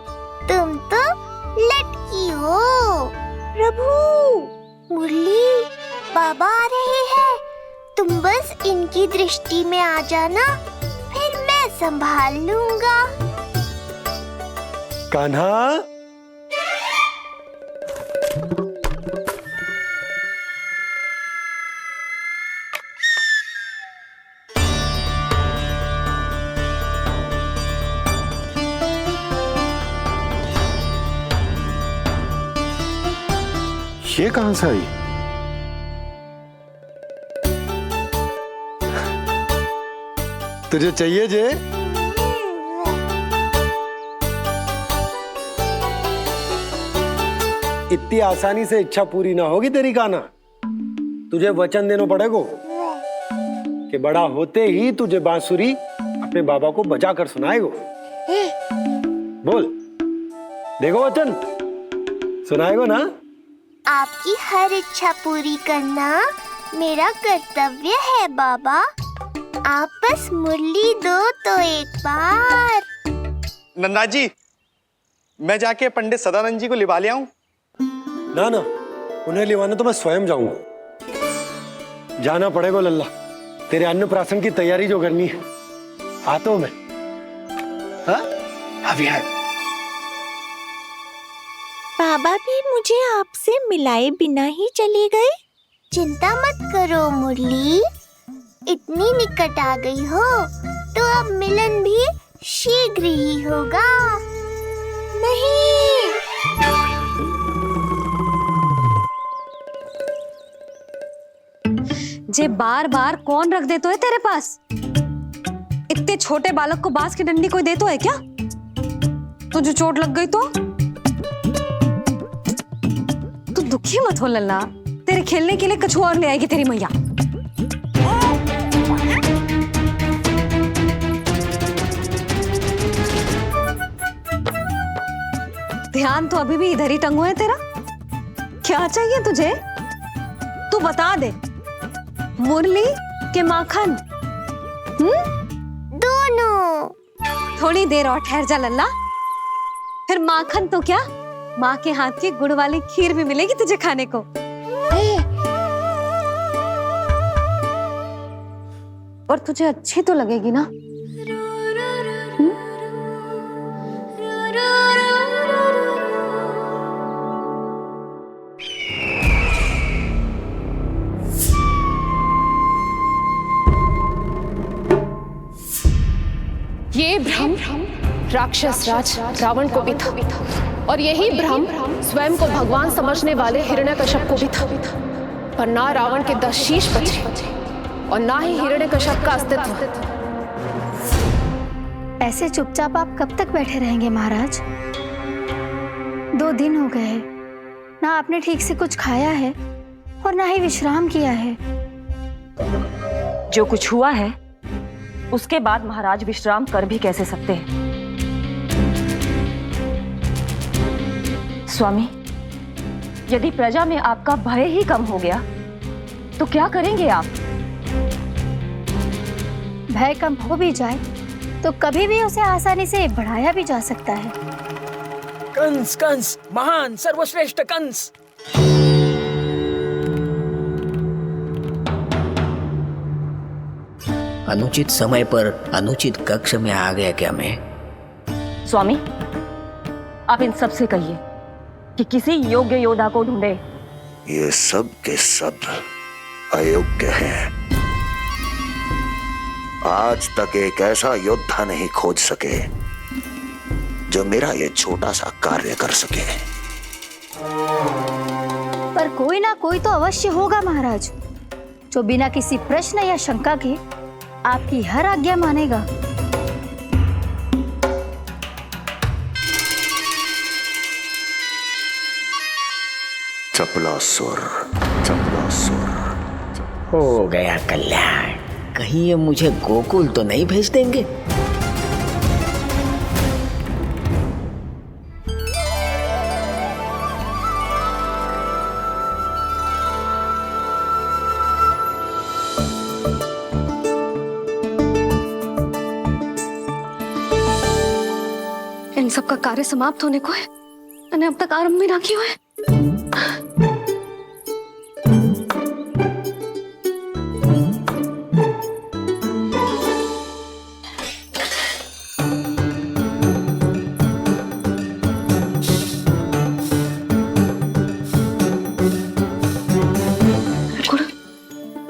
तुम तो लटकी हो। प्रभु, मुरली, बाबा आ रहे हैं। तुम बस इनकी दृष्टि में आ जाना, फिर मैं संभाल लूंगा। कान्हा, ये कहां से आई? तुझे चाहिए जे? इतनी आसानी से इच्छा पूरी ना होगी तेरी कान्हा। तुझे वचन देना पड़ेगा कि बड़ा होते ही तुझे बांसुरी अपने बाबा को बजा कर सुनाएगा। बोल, देखो वचन सुनाएगा ना? आपकी हर इच्छा पूरी करना मेरा कर्तव्य है बाबा। आप बस मुरली दो तो एक बार। नन्ना जी, मैं जाके पंडित सदानंद जी को लिवा ले आऊं? ना ना, उन्हें लिवाने तो मैं स्वयं जाऊंगा। जाना पड़ेगा लल्ला, तेरे अन्नप्राशन की तैयारी जो करनी है। आता हूं मैं। हाँ? अभी है। बाबा भी मुझे आपसे मिलाए बिना ही चले गए। चिंता मत करो मुरली, इतनी निकट आ गई हो तो अब मिलन भी शीघ्र ही होगा। नहीं, जे बार बार कौन रख दे तो है तेरे पास? इतने छोटे बालक को बांस की डंडी कोई दे तो है क्या? तुझे चोट लग गई तो तू दुखी मत हो लल्ला, तेरे खेलने के लिए कछुआ और ले आएगी तेरी मैया। ध्यान तो अभी भी इधर ही टंगो है तेरा। क्या चाहिए तुझे? तू बता दे, मुरली के माखन? दोनों। थोड़ी देर और ठहर जा लल्ला, फिर माखन तो क्या, माँ के हाथ की गुड़ वाली खीर भी मिलेगी तुझे खाने को। और तुझे अच्छी तो लगेगी ना? ये भ्रम राक्षस राज रावण को भी था, और यही भ्रम स्वयं को भगवान समझने वाले हिरण्यकश्यप को भी था। पर ना रावण के 10 शीश बचे और ना ही हिरण्यकश्यप का अस्तित्व। ऐसे चुपचाप आप कब तक बैठे रहेंगे महाराज? 2 दिन हो गए, ना आपने ठीक से कुछ खाया है और ना ही विश्राम किया है। जो कुछ हुआ है उसके बाद महाराज विश्राम कर भी कैसे सकते हैं? स्वामी, यदि प्रजा में आपका भय ही कम हो गया तो क्या करेंगे आप? भय कम हो भी जाए तो कभी भी उसे आसानी से बढ़ाया भी जा सकता है। कंस कंस, महान सर्वश्रेष्ठ कंस। अनुचित समय पर अनुचित कक्ष में आ गया क्या मैं? स्वामी, आप इन सब से कहिए कि किसी योग्य योद्धा को ढूंढे। ये सब के सब अयोग्य हैं। आज तक एक ऐसा योद्धा नहीं खोज सके जो मेरा ये छोटा सा कार्य कर सके। पर कोई ना कोई तो अवश्य होगा महाराज, जो बिना किसी प्रश्न या शंका के आपकी हर आज्ञा मानेगा। चपलासुर, चपलासुर। हो गया कल्याण। कहीं ये मुझे गोकुल तो नहीं भेज देंगे? इन सब का कार्य समाप्त होने को है, मैंने अब तक आरंभ भी ना किया है।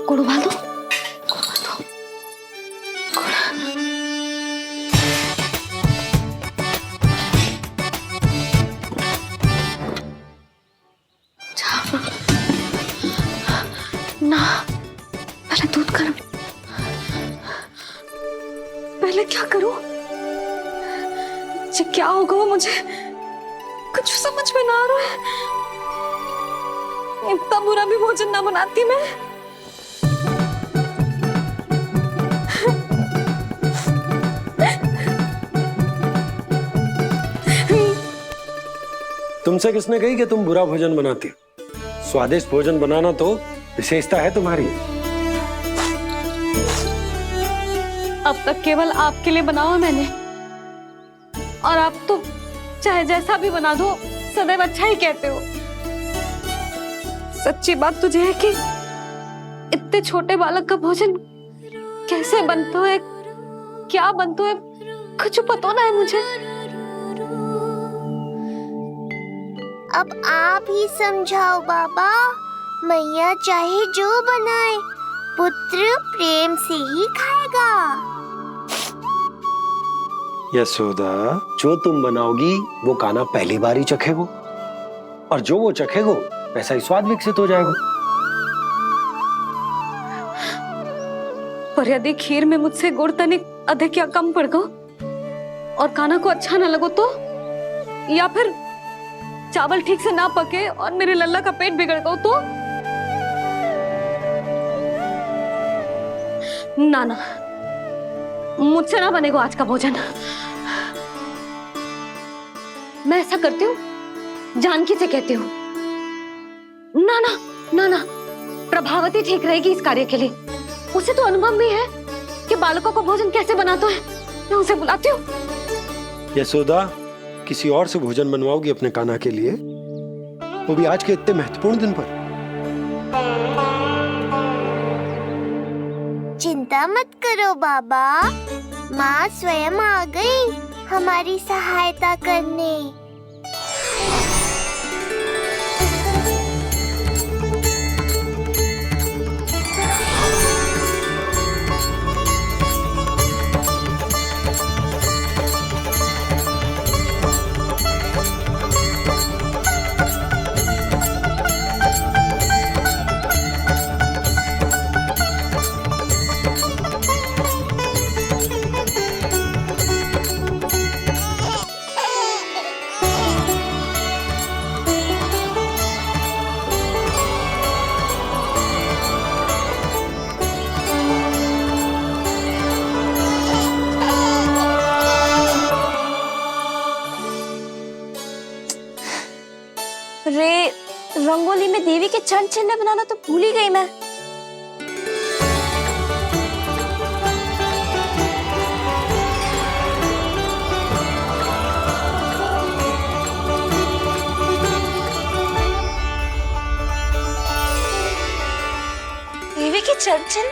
गुड़ उबाल दो। ना, पहले दूध गर्म। पहले क्या करूं? ये क्या होगा वो मुझे कुछ समझ में ना आ रहा है। इतना बुरा भी भोजन ना बनाती मैं। तुमसे किसने कही कि तुम बुरा भोजन बनाती? स्वादिष्ट भोजन बनाना तो विशेषता है तुम्हारी। अब तक केवल आपके लिए बनाओ मैंने, और आप तो चाहे जैसा भी बना दो सदैव अच्छा ही कहते हो। सच्ची बात तुझे है कि इतने छोटे बालक का भोजन कैसे बनता है, क्या बनता है, कुछ पता ना है मुझे। अब आप ही समझाओ बाबा। मैया चाहे जो बनाए, पुत्र प्रेम से ही खाएगा। यशोदा, जो तुम बनाओगी वो कान्हा पहली बार ही चखेगो, और जो वो चखेगो वैसा ही स्वाद विकसित हो जाएगा। पर यदि खीर में मुझसे गुड़ तनिक अधिक या कम पड़ गो और कान्हा को अच्छा ना लगो तो, या फिर चावल ठीक से ना पके और मेरे लल्ला का पेट बिगड़ गो तो? ना ना, मुझसे ना बनेगा आज का भोजन। मैं ऐसा करती हूँ, जानकी से कहती हूँ। ना ना ना ना, प्रभावती ठीक रहेगी इस कार्य के लिए। उसे तो अनुभव भी है कि बालकों को भोजन कैसे बनाते हैं। मैं उसे बुलाती हूँ। यशोदा, किसी और से भोजन बनवाओगी अपने कान्हा के लिए, वो भी आज के इतने महत्वपूर्ण दिन पर? चिंता मत करो बाबा, माँ स्वयं आ गई हमारी सहायता करने। रे, रंगोली में देवी के चरण चिन्ह बनाना तो भूल ही गई मैं। देवी के चरण चिन्ह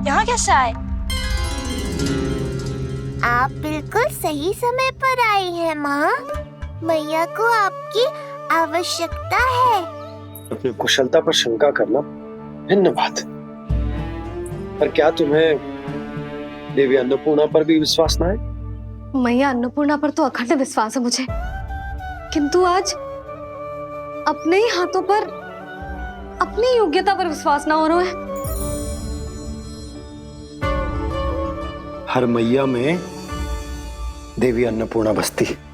यहाँ कैसे आए? आप बिल्कुल सही समय पर आई हैं माँ। मैया को आपकी आवश्यकता है। अपनी कुशलता पर शंका करना भिन्न बात है, पर क्या तुम्हें देवी अन्नपूर्णा पर भी विश्वास न है? मैया अन्नपूर्णा पर तो अखंड विश्वास है मुझे, किंतु आज अपने ही हाथों पर अपनी योग्यता पर विश्वास ना हो रहा है। हर मैया में देवी अन्नपूर्णा बसती है।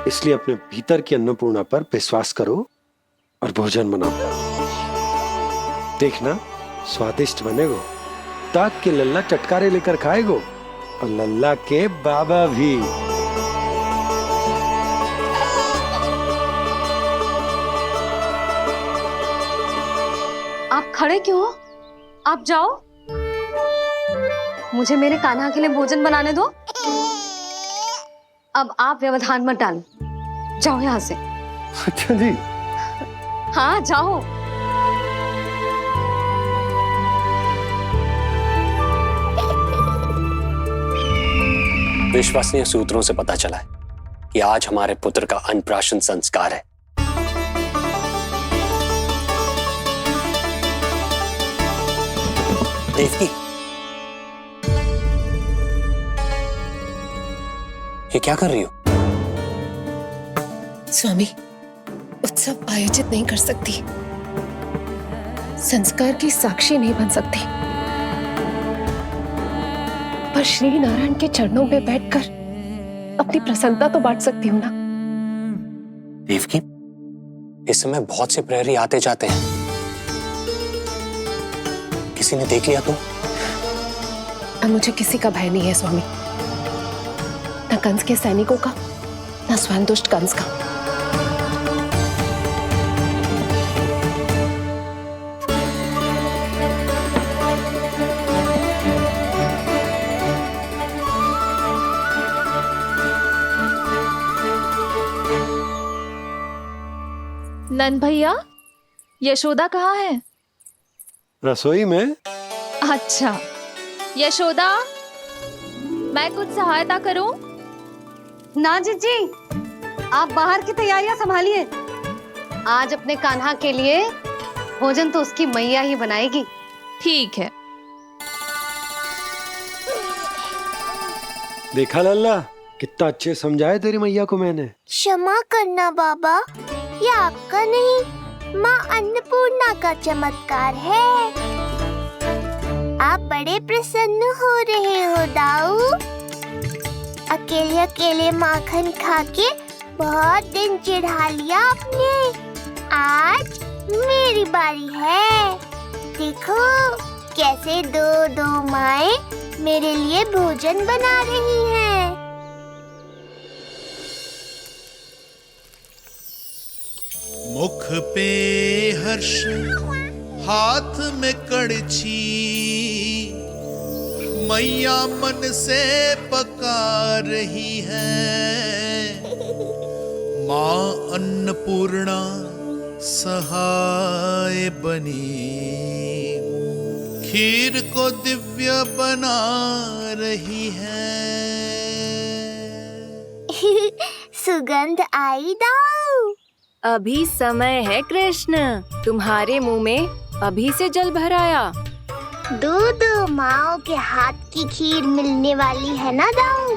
इसलिए अपने भीतर की अन्नपूर्णा पर विश्वास करो और भोजन बनाओ। देखना स्वादिष्ट बनेगो, ताक के लल्ला चटकारे लेकर खाएगो, और लल्ला के बाबा भी। आप खड़े क्यों हो? आप जाओ, मुझे मेरे कान्हा के लिए भोजन बनाने दो। अब आप व्यवधान मत डालो, जाओ यहाँ से। अच्छा जी। हाँ जाओ। विश्वसनीय सूत्रों से पता चला है कि आज हमारे पुत्र का अन्नप्राशन संस्कार है। देवकी, ये क्या कर रही हो? स्वामी, उत्सव आयोजित नहीं कर सकती, संस्कार की साक्षी नहीं बन सकती, पर श्री नारायण के चरणों में बैठकर अपनी प्रसन्नता तो बांट सकती हूँ ना। देवकी, इस समय बहुत से प्रहरी आते जाते हैं, किसी ने देख लिया तो? और मुझे किसी का भय नहीं है स्वामी, न कंस के सैनिकों का, न स्वयं दुष्ट कंस का। नंद भैया, यशोदा कहाँ है? रसोई में। अच्छा, यशोदा, मैं कुछ सहायता करूं? ना जीजी, आप बाहर की तैयारियां संभालिए। आज अपने कान्हा के लिए भोजन तो उसकी मैया ही बनाएगी। ठीक है। देखा लल्ला, कितना अच्छे समझाया तेरी मैया को मैंने। क्षमा करना बाबा, ये आपका नहीं, माँ अन्नपूर्णा का चमत्कार है। आप बड़े प्रसन्न हो रहे हो दाऊ। अकेले अकेले माखन खा के बहुत दिन चिढ़ा लिया आपने। आज मेरी बारी है। देखो कैसे दो दो माएं मेरे लिए भोजन बना रही हैं। मुख पे हर्ष, हाथ में कड़छी, मैया मन से पका रही है। माँ अन्नपूर्णा सहाय बनी, खीर को दिव्य बना रही है। सुगंध आई दाऊ। अभी समय है कृष्ण, तुम्हारे मुंह में अभी से जल भराया। दो माओ के हाथ की खीर मिलने वाली है ना दाऊ,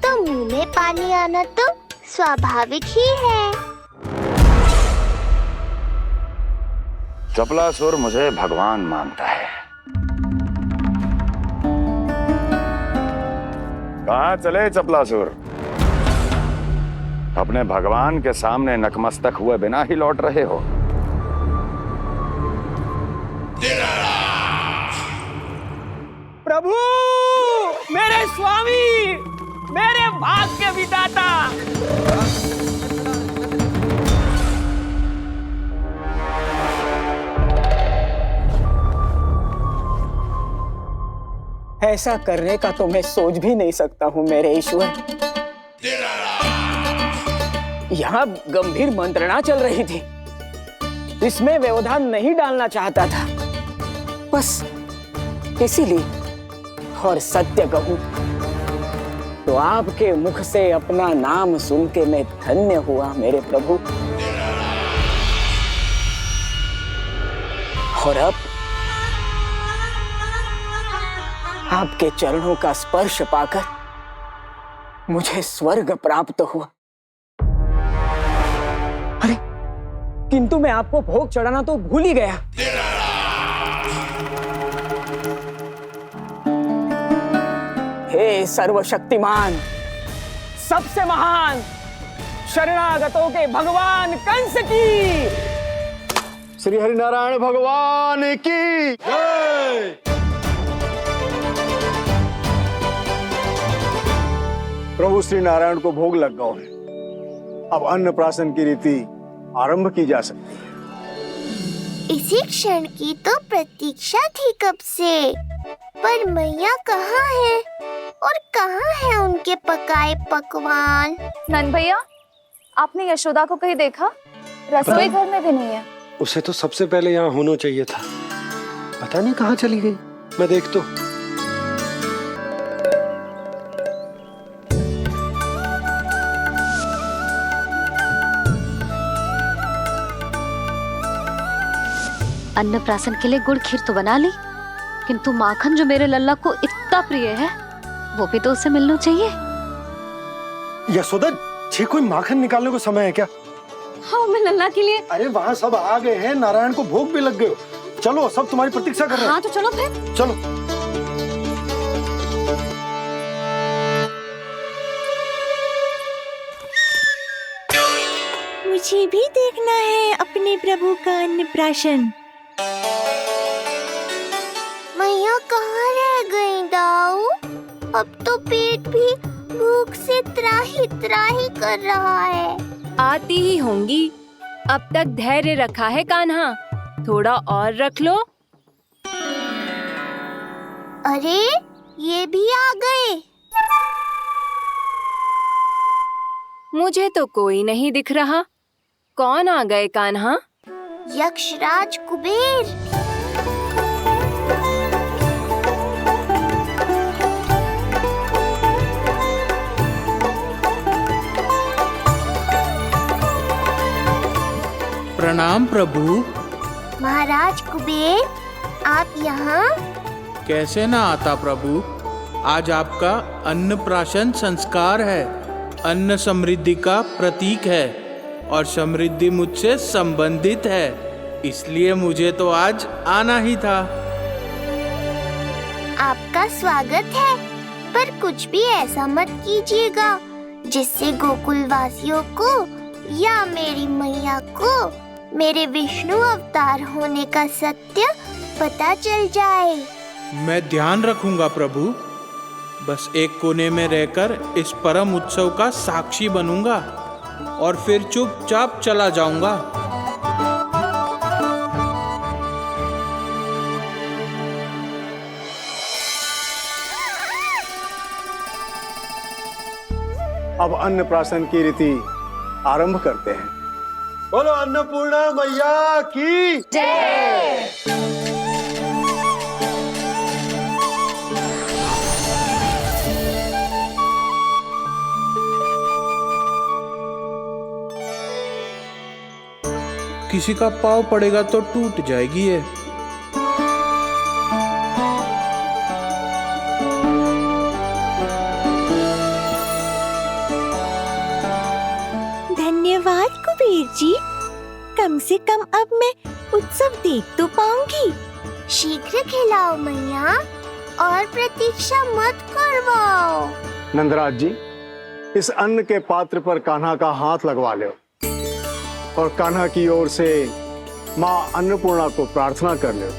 तो मुंह में पानी आना तो स्वाभाविक ही है। चपलासुर मुझे भगवान मानता है। कहाँ चले चपलासुर? अपने भगवान के सामने नतमस्तक हुए बिना ही लौट रहे हो। प्रभु, मेरे स्वामी, मेरे भाग्य विधाता। ऐसा करने का तो मैं सोच भी नहीं सकता हूँ मेरे ईश्वर। यहाँ गंभीर मंत्रणा चल रही थी, इसमें व्यवधान नहीं डालना चाहता था, बस इसीलिए। और सत्य कहूं तो आपके मुख से अपना नाम सुन के मैं धन्य हुआ मेरे प्रभु। और अब आपके चरणों का स्पर्श पाकर मुझे स्वर्ग प्राप्त हुआ। अरे किंतु मैं आपको भोग चढ़ाना तो भूल ही गया। हे सर्वशक्तिमान, सबसे महान, शरणागतों के भगवान कंस की, श्री हरिनारायण भगवान की जय। प्रभु श्री नारायण को भोग लग गया है, अब अन्नप्राशन की रीति आरंभ की जा सकती है। इसी क्षण की तो प्रतीक्षा थी कब से, पर मैया कहाँ है और कहाँ है उनके पकाए पकवान? नंद भैया, आपने यशोदा को कहीं देखा? रसोई घर में भी नहीं है। उसे तो सबसे पहले यहाँ होना चाहिए था, पता नहीं कहाँ चली गई। मैं देख तो। अन्नप्राशन के लिए गुड़ खीर तो बना ली, किंतु माखन जो मेरे लल्ला को इतना प्रिय है वो भी तो उसे मिलना चाहिए। यशोदा जी, कोई माखन निकालने को समय है क्या? हाँ, मैं लल्ला के लिए। अरे वहाँ सब आ गए हैं, नारायण को भोग भी लग गए। चलो, सब तुम्हारी प्रतीक्षा कर रहे हैं। हाँ तो चलो फिर। चलो। मुझे भी देखना है अपने प्रभु का अन्नप्राशन। मैया कहाँ रह गई दाऊ? अब तो पेट भी भूख से त्राही त्राही कर रहा है। आती ही होंगी। अब तक धैर्य रखा है कान्हा, थोड़ा और रख लो। अरे ये भी आ गए। मुझे तो कोई नहीं दिख रहा। कौन आ गए कान्हा? यक्षराज कुबेर। प्रणाम प्रभु। महाराज कुबेर, आप यहाँ? कैसे ना आता प्रभु। आज आपका अन्नप्राशन संस्कार है। अन्न समृद्धि का प्रतीक है और समृद्धि मुझसे संबंधित है, इसलिए मुझे तो आज आना ही था। आपका स्वागत है, पर कुछ भी ऐसा मत कीजिएगा जिससे गोकुल वासियों को या मेरी मैया को मेरे विष्णु अवतार होने का सत्य पता चल जाए। मैं ध्यान रखूंगा प्रभु। बस एक कोने में रहकर इस परम उत्सव का साक्षी बनूंगा और फिर चुपचाप चला जाऊंगा। अब अन्नप्राशन की रीति आरंभ करते हैं। बोलो अन्नपूर्णा मैया की जय। किसी का पाँव पड़ेगा तो टूट जाएगी ये। धन्यवाद कुबेर जी। कम से कम अब मैं उत्सव देख तो पाऊंगी। शीघ्र खिलाओ मैया और प्रतीक्षा मत करवाओ। नंदराज जी, इस अन्न के पात्र पर कान्हा का हाथ लगवा लो और कान्हा की ओर से माँ अन्नपूर्णा को प्रार्थना कर लो।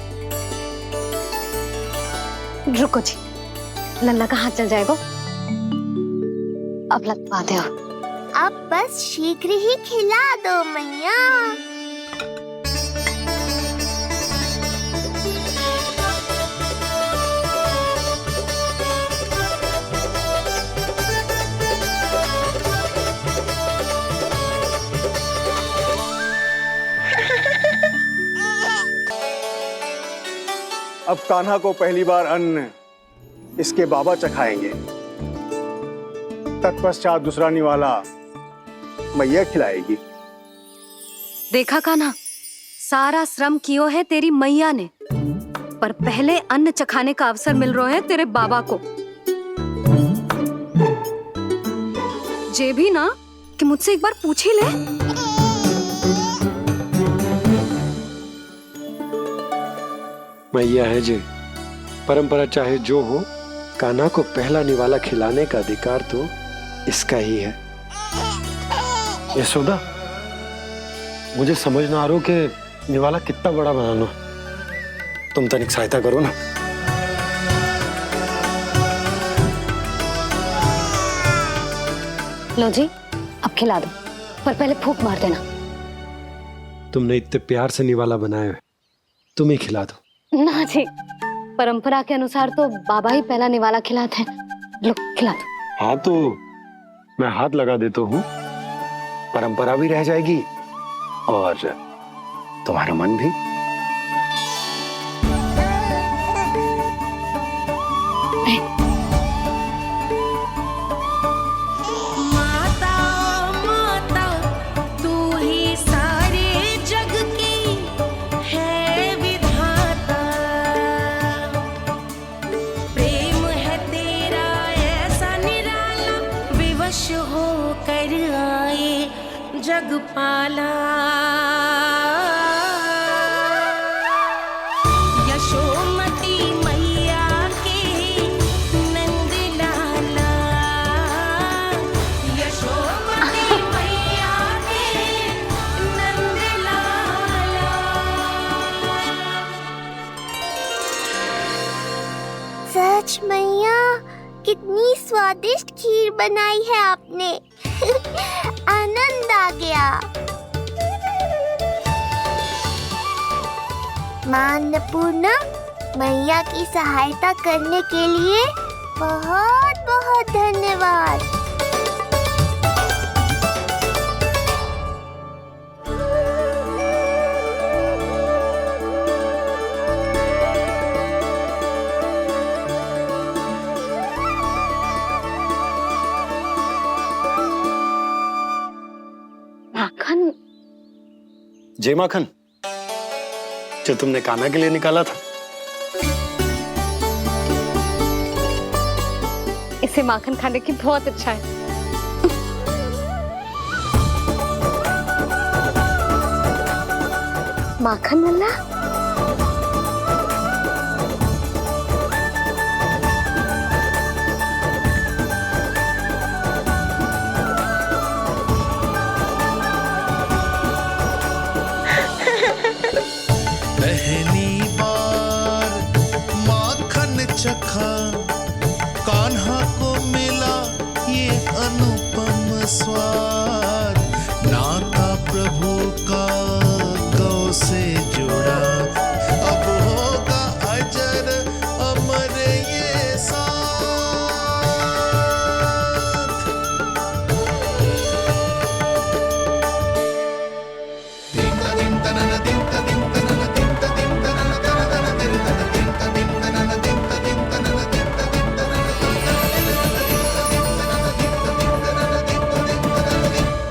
रुको जी, लल्ला का हाथ चल जाएगा। अब लगवा दो। अब बस शीघ्र ही खिला दो मैया। अब कान्हा को पहली बार अन्न इसके बाबा चखाएंगे। तत्पश्चात दूसरा निवाला मैया खिलाएगी। देखा कान्हा, सारा श्रम कियो है तेरी मैया ने, पर पहले अन्न चखाने का अवसर मिल रहा है तेरे बाबा को। जे भी ना कि मुझसे एक बार पूछ ही ले। मैया है जे, परंपरा चाहे जो हो, कान्हा को पहला निवाला खिलाने का अधिकार तो इसका ही है। यशोदा, मुझे समझ ना आ रहा कि निवाला कितना बड़ा बनाना। तुम तनिक सहायता करो ना। लो जी, अब खिला दो, पर पहले फूंक मार देना। तुमने इतने प्यार से निवाला बनाया है, तुम ही खिला दो। ना जी, परंपरा के अनुसार तो बाबा ही पहला निवाला खिलाते हैं। लो खिला दो। हाँ तो मैं हाथ लगा देता हूँ, परंपरा भी रह जाएगी और तुम्हारा मन भी। माता माता तू ही सारे जग की है विधाता। प्रेम है तेरा ऐसा निराला, विवश हो कर आए जग पाला। यशोमती मैया के नंद लाला, यशोमती मैया के नंद लाला। सच मैया, कितनी स्वादिष्ट खीर बनाई है आपने। आनंद आ गया। माँ अन्नपूर्णा, मैया की सहायता करने के लिए बहुत बहुत धन्यवाद। माखन, जय माखन, जो तुमने कान्हा के लिए निकाला था। इसे माखन खाने की बहुत अच्छा है। माखन वाला पहली बार माखन चखा, कान्हा को मिला ये अनुपम स्वाद। नाता प्रभु का गौ से जुड़ा, अब होगा अजर अमर ये साथ।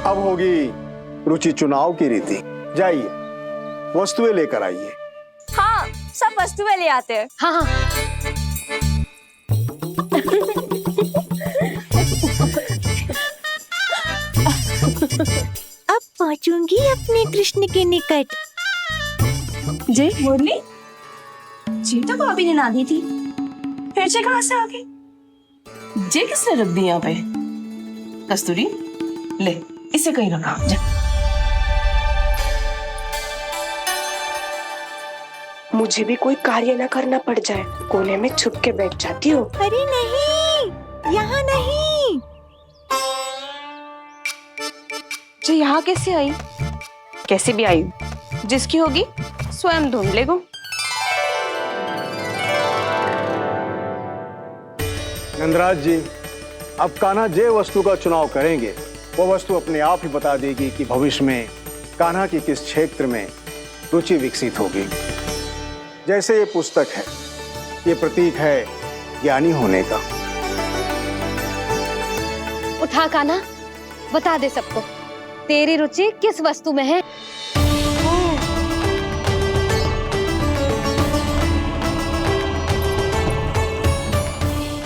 अब होगी रुचि चुनाव की रीति। जाइए, वस्तुएं लेकर आइए। हाँ, सब वस्तुएं ले आते हैं। हाँ हाँ। अब पहुंचूंगी अपने कृष्ण के निकट। जय मुरली, जी तो भाभी ने ना दी थी, फिर से कहाँ से आ गई? जे किसने रख दी यहाँ पे? कस्तूरी, ले इसे कहीं रखा जा। मुझे भी कोई कार्य न करना पड़ जाए, कोने में छुप के बैठ जाती हूँ। अरे नहीं, यहाँ नहीं। जो यहाँ कैसे आई? कैसे भी आई, जिसकी होगी स्वयं ढूंढ लेगा। नंदराज जी, अब कान्हा जे वस्तु का चुनाव करेंगे, वो वस्तु अपने आप ही बता देगी कि भविष्य में कान्हा की किस क्षेत्र में रुचि विकसित होगी। जैसे ये पुस्तक है, ये प्रतीक है ज्ञानी होने का। उठा कान्हा, बता दे सबको तेरी रुचि किस वस्तु में है।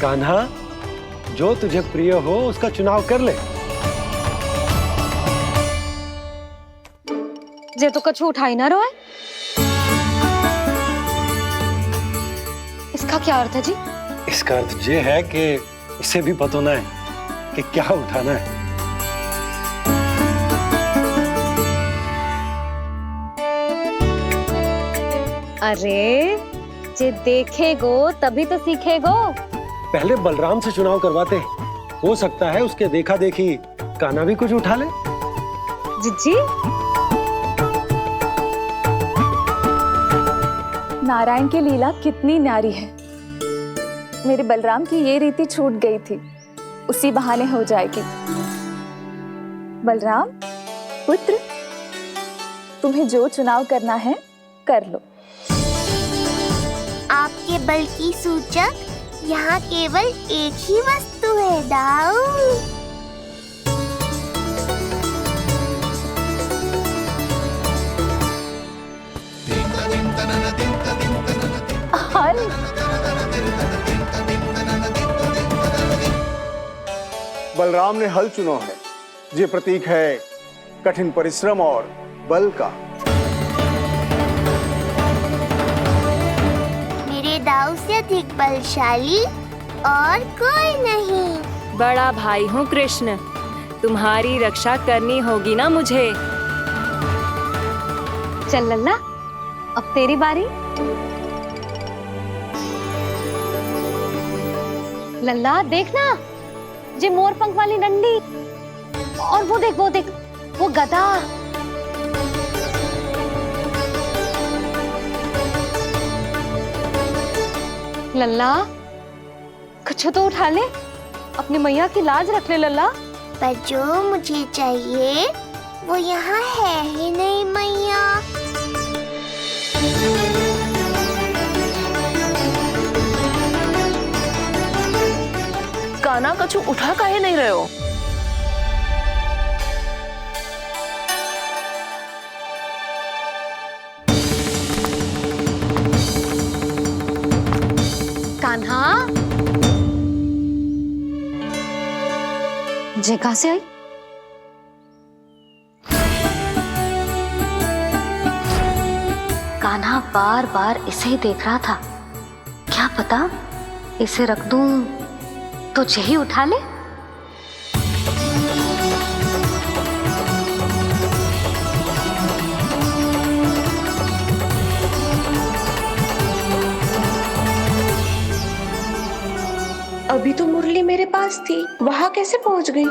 कान्हा, जो तुझे प्रिय हो उसका चुनाव कर ले। जे तो कछु उठाई ना रोए। इसका क्या अर्थ है जी? इसका अर्थ ये है कि इसे भी पता ना है कि क्या उठाना है। अरे, जे देखेगो तभी तो सीखेगो। पहले बलराम से चुनाव करवाते हैं, हो सकता है उसके देखा देखी कान्हा भी कुछ उठा ले। जिज्जी, नारायण की लीला कितनी न्यारी है। मेरे बलराम की ये रीति छूट गई थी, उसी बहाने हो जाएगी। बलराम पुत्र, तुम्हें जो चुनाव करना है कर लो। आपके बल की सूचक यहाँ केवल एक ही वस्तु है, दाऊ। बलराम ने हल चुना है, ये प्रतीक है कठिन परिश्रम और बल का। मेरे दाऊ से अधिक बलशाली और कोई नहीं। बड़ा भाई हूँ कृष्ण, तुम्हारी रक्षा करनी होगी ना मुझे। चल लल्ला, अब तेरी बारी। लल्ला देख ना, जे मोर पंख वाली डंडी, और वो देख वो गधा। लल्ला कुछ तो उठा ले, अपनी मैया की लाज रख ले लल्ला। पर जो मुझे चाहिए वो यहाँ है ही नहीं मैया। काना कछु उठा काहे नहीं रहे हो? कान्हा, जे कहां से आई? कान्हा बार बार इसे ही देख रहा था। क्या पता इसे रख दूं तो यही उठा ले। अभी तो मुरली मेरे पास थी, वहां कैसे पहुंच गई?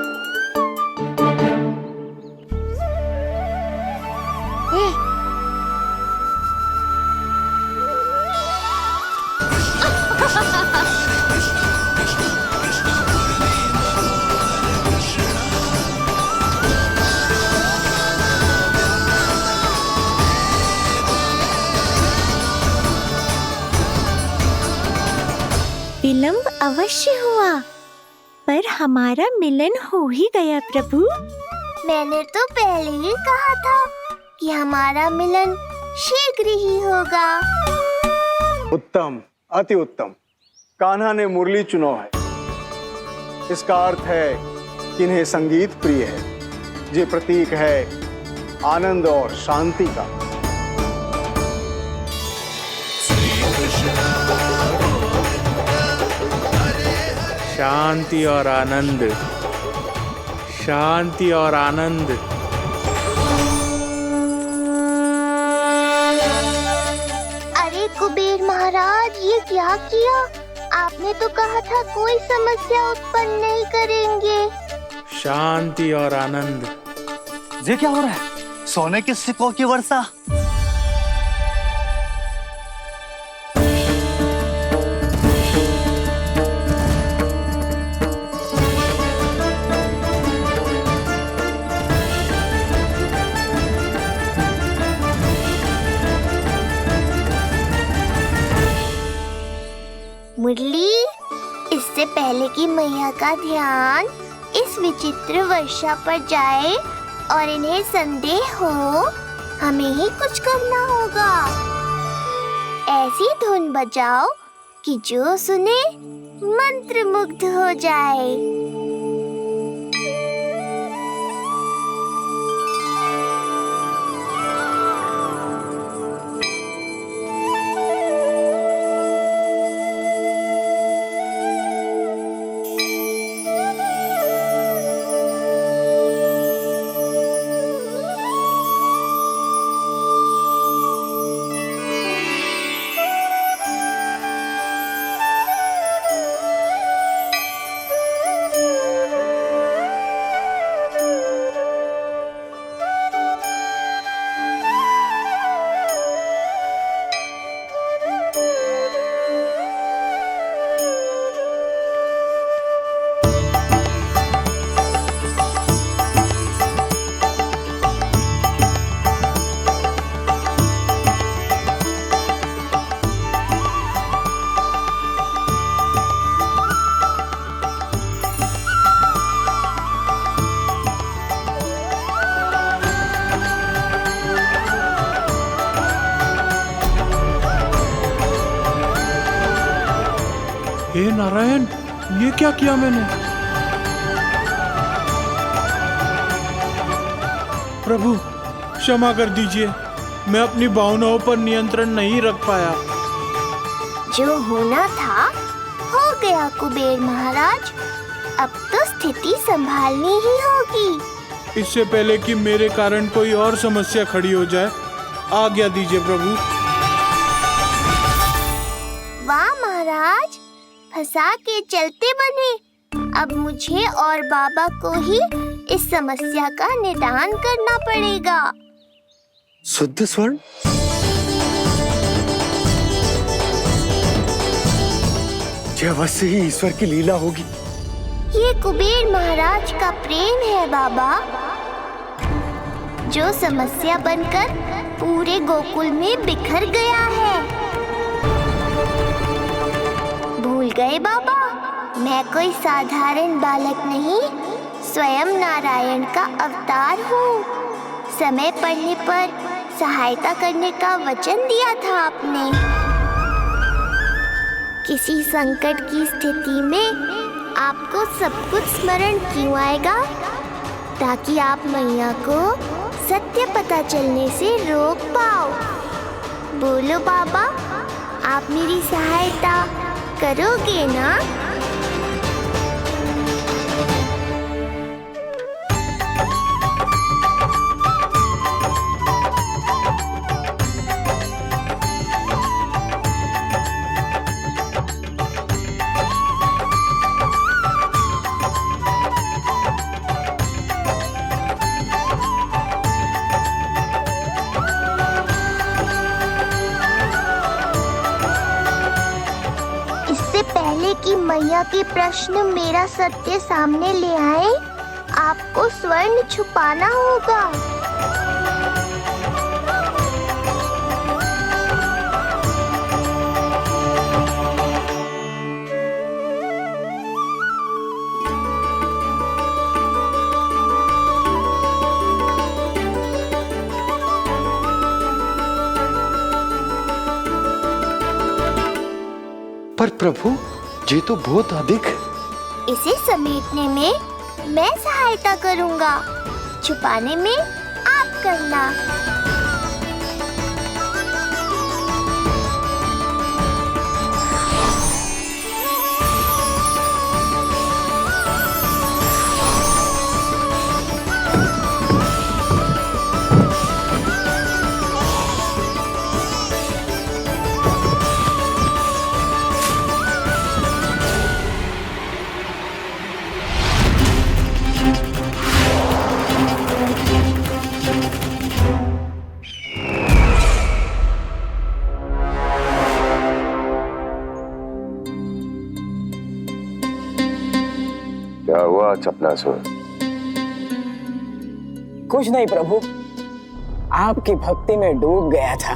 विलंब अवश्य हुआ, पर हमारा मिलन हो ही गया प्रभु। मैंने तो पहले ही कहा था कि हमारा मिलन शीघ्र ही होगा। उत्तम, अति उत्तम। कान्हा ने मुरली चुना है, इसका अर्थ है कि इन्हें संगीत प्रिय है। ये प्रतीक है आनंद और शांति का। शांति और आनंद, शांति और आनंद। अरे कुबेर महाराज, ये क्या किया? आपने तो कहा था कोई समस्या उत्पन्न नहीं करेंगे। शांति और आनंद। ये क्या हो रहा है? सोने के सिक्कों की वर्षा। मुरली, इससे पहले कि मैया का ध्यान इस विचित्र वर्षा पर जाए और इन्हें संदेह हो, हमें ही कुछ करना होगा। ऐसी धुन बजाओ कि जो सुने मंत्रमुग्ध हो जाए। हे नारायण, ये क्या किया मैंने? प्रभु क्षमा कर दीजिए, मैं अपनी भावनाओं पर नियंत्रण नहीं रख पाया। जो होना था हो गया कुबेर महाराज, अब तो स्थिति संभालनी ही होगी। इससे पहले कि मेरे कारण कोई और समस्या खड़ी हो जाए, आज्ञा दीजिए प्रभु। वाह महाराज, फंसा के चलते बने। अब मुझे और बाबा को ही इस समस्या का निदान करना पड़ेगा। शुद्ध स्वर्ण? यह अवश्य ही ईश्वर की लीला होगी। ये कुबेर महाराज का प्रेम है बाबा, जो समस्या बनकर पूरे गोकुल में बिखर गया है। भूल गए बाबा, मैं कोई साधारण बालक नहीं, स्वयं नारायण का अवतार हूँ। समय पड़ने पर सहायता करने का वचन दिया था आपने। किसी संकट की स्थिति में आपको सब कुछ स्मरण क्यों आएगा? ताकि आप मैया को सत्य पता चलने से रोक पाओ। बोलो बाबा, आप मेरी सहायता करोगे ना? कि मैया के प्रश्न मेरा सत्य सामने ले आए, आपको स्वर्ण छुपाना होगा। पर प्रभु, ये तो बहुत अधिक। इसे समेटने में मैं सहायता करूंगा, छुपाने में आप करना। क्या हुआ चपलासुर? कुछ नहीं प्रभु, आपकी भक्ति में डूब गया था।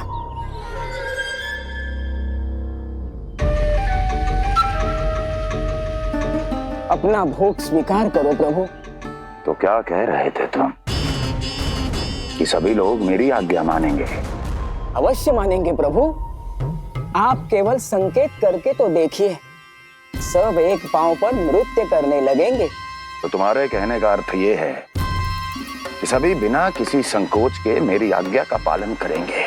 अपना भोग स्वीकार करो प्रभु। तो क्या कह रहे थे तुम कि सभी लोग मेरी आज्ञा मानेंगे? अवश्य मानेंगे प्रभु। आप केवल संकेत करके तो देखिए, सब एक पांव पर नृत्य करने लगेंगे। तो तुम्हारे कहने का अर्थ ये है कि सभी बिना किसी संकोच के मेरी आज्ञा का पालन करेंगे?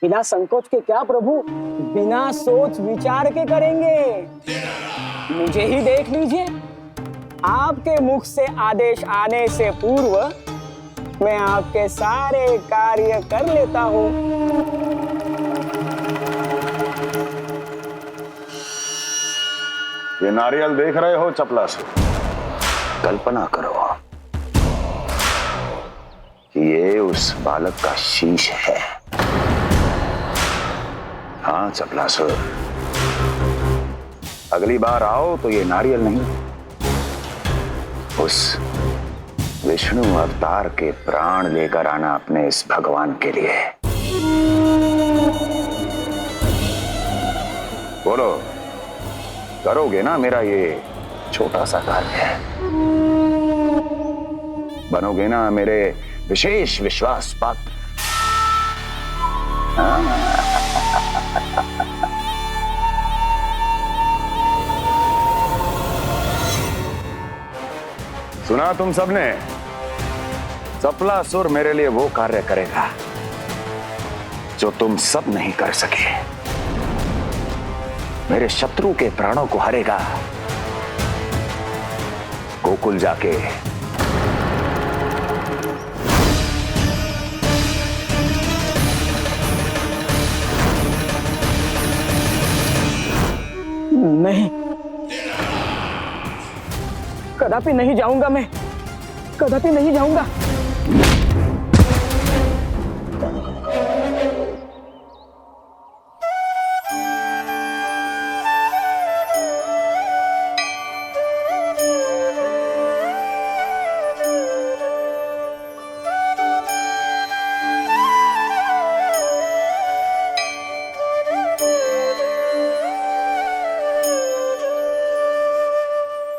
बिना संकोच के क्या प्रभु, बिना सोच विचार के करेंगे। मुझे ही देख लीजिए, आपके मुख से आदेश आने से पूर्व मैं आपके सारे कार्य कर लेता हूँ। ये नारियल देख रहे हो चपलासुर? कल्पना करो कि ये उस बालक का शीश है। हाँ चपलासुर, अगली बार आओ तो ये नारियल नहीं, उस विष्णु अवतार के प्राण लेकर आना अपने इस भगवान के लिए। बोलो, करोगे ना मेरा ये छोटा सा कार्य? बनोगे ना मेरे विशेष विश्वास पात्र? सुना तुम सबने? चपलासुर मेरे लिए वो कार्य करेगा जो तुम सब नहीं कर सके। मेरे शत्रु के प्राणों को हरेगा। गोकुल जाके नहीं, कदापि नहीं जाऊंगा मैं, कदापि नहीं जाऊंगा।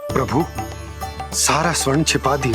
प्रभु, सारा स्वर्ण छिपा दी।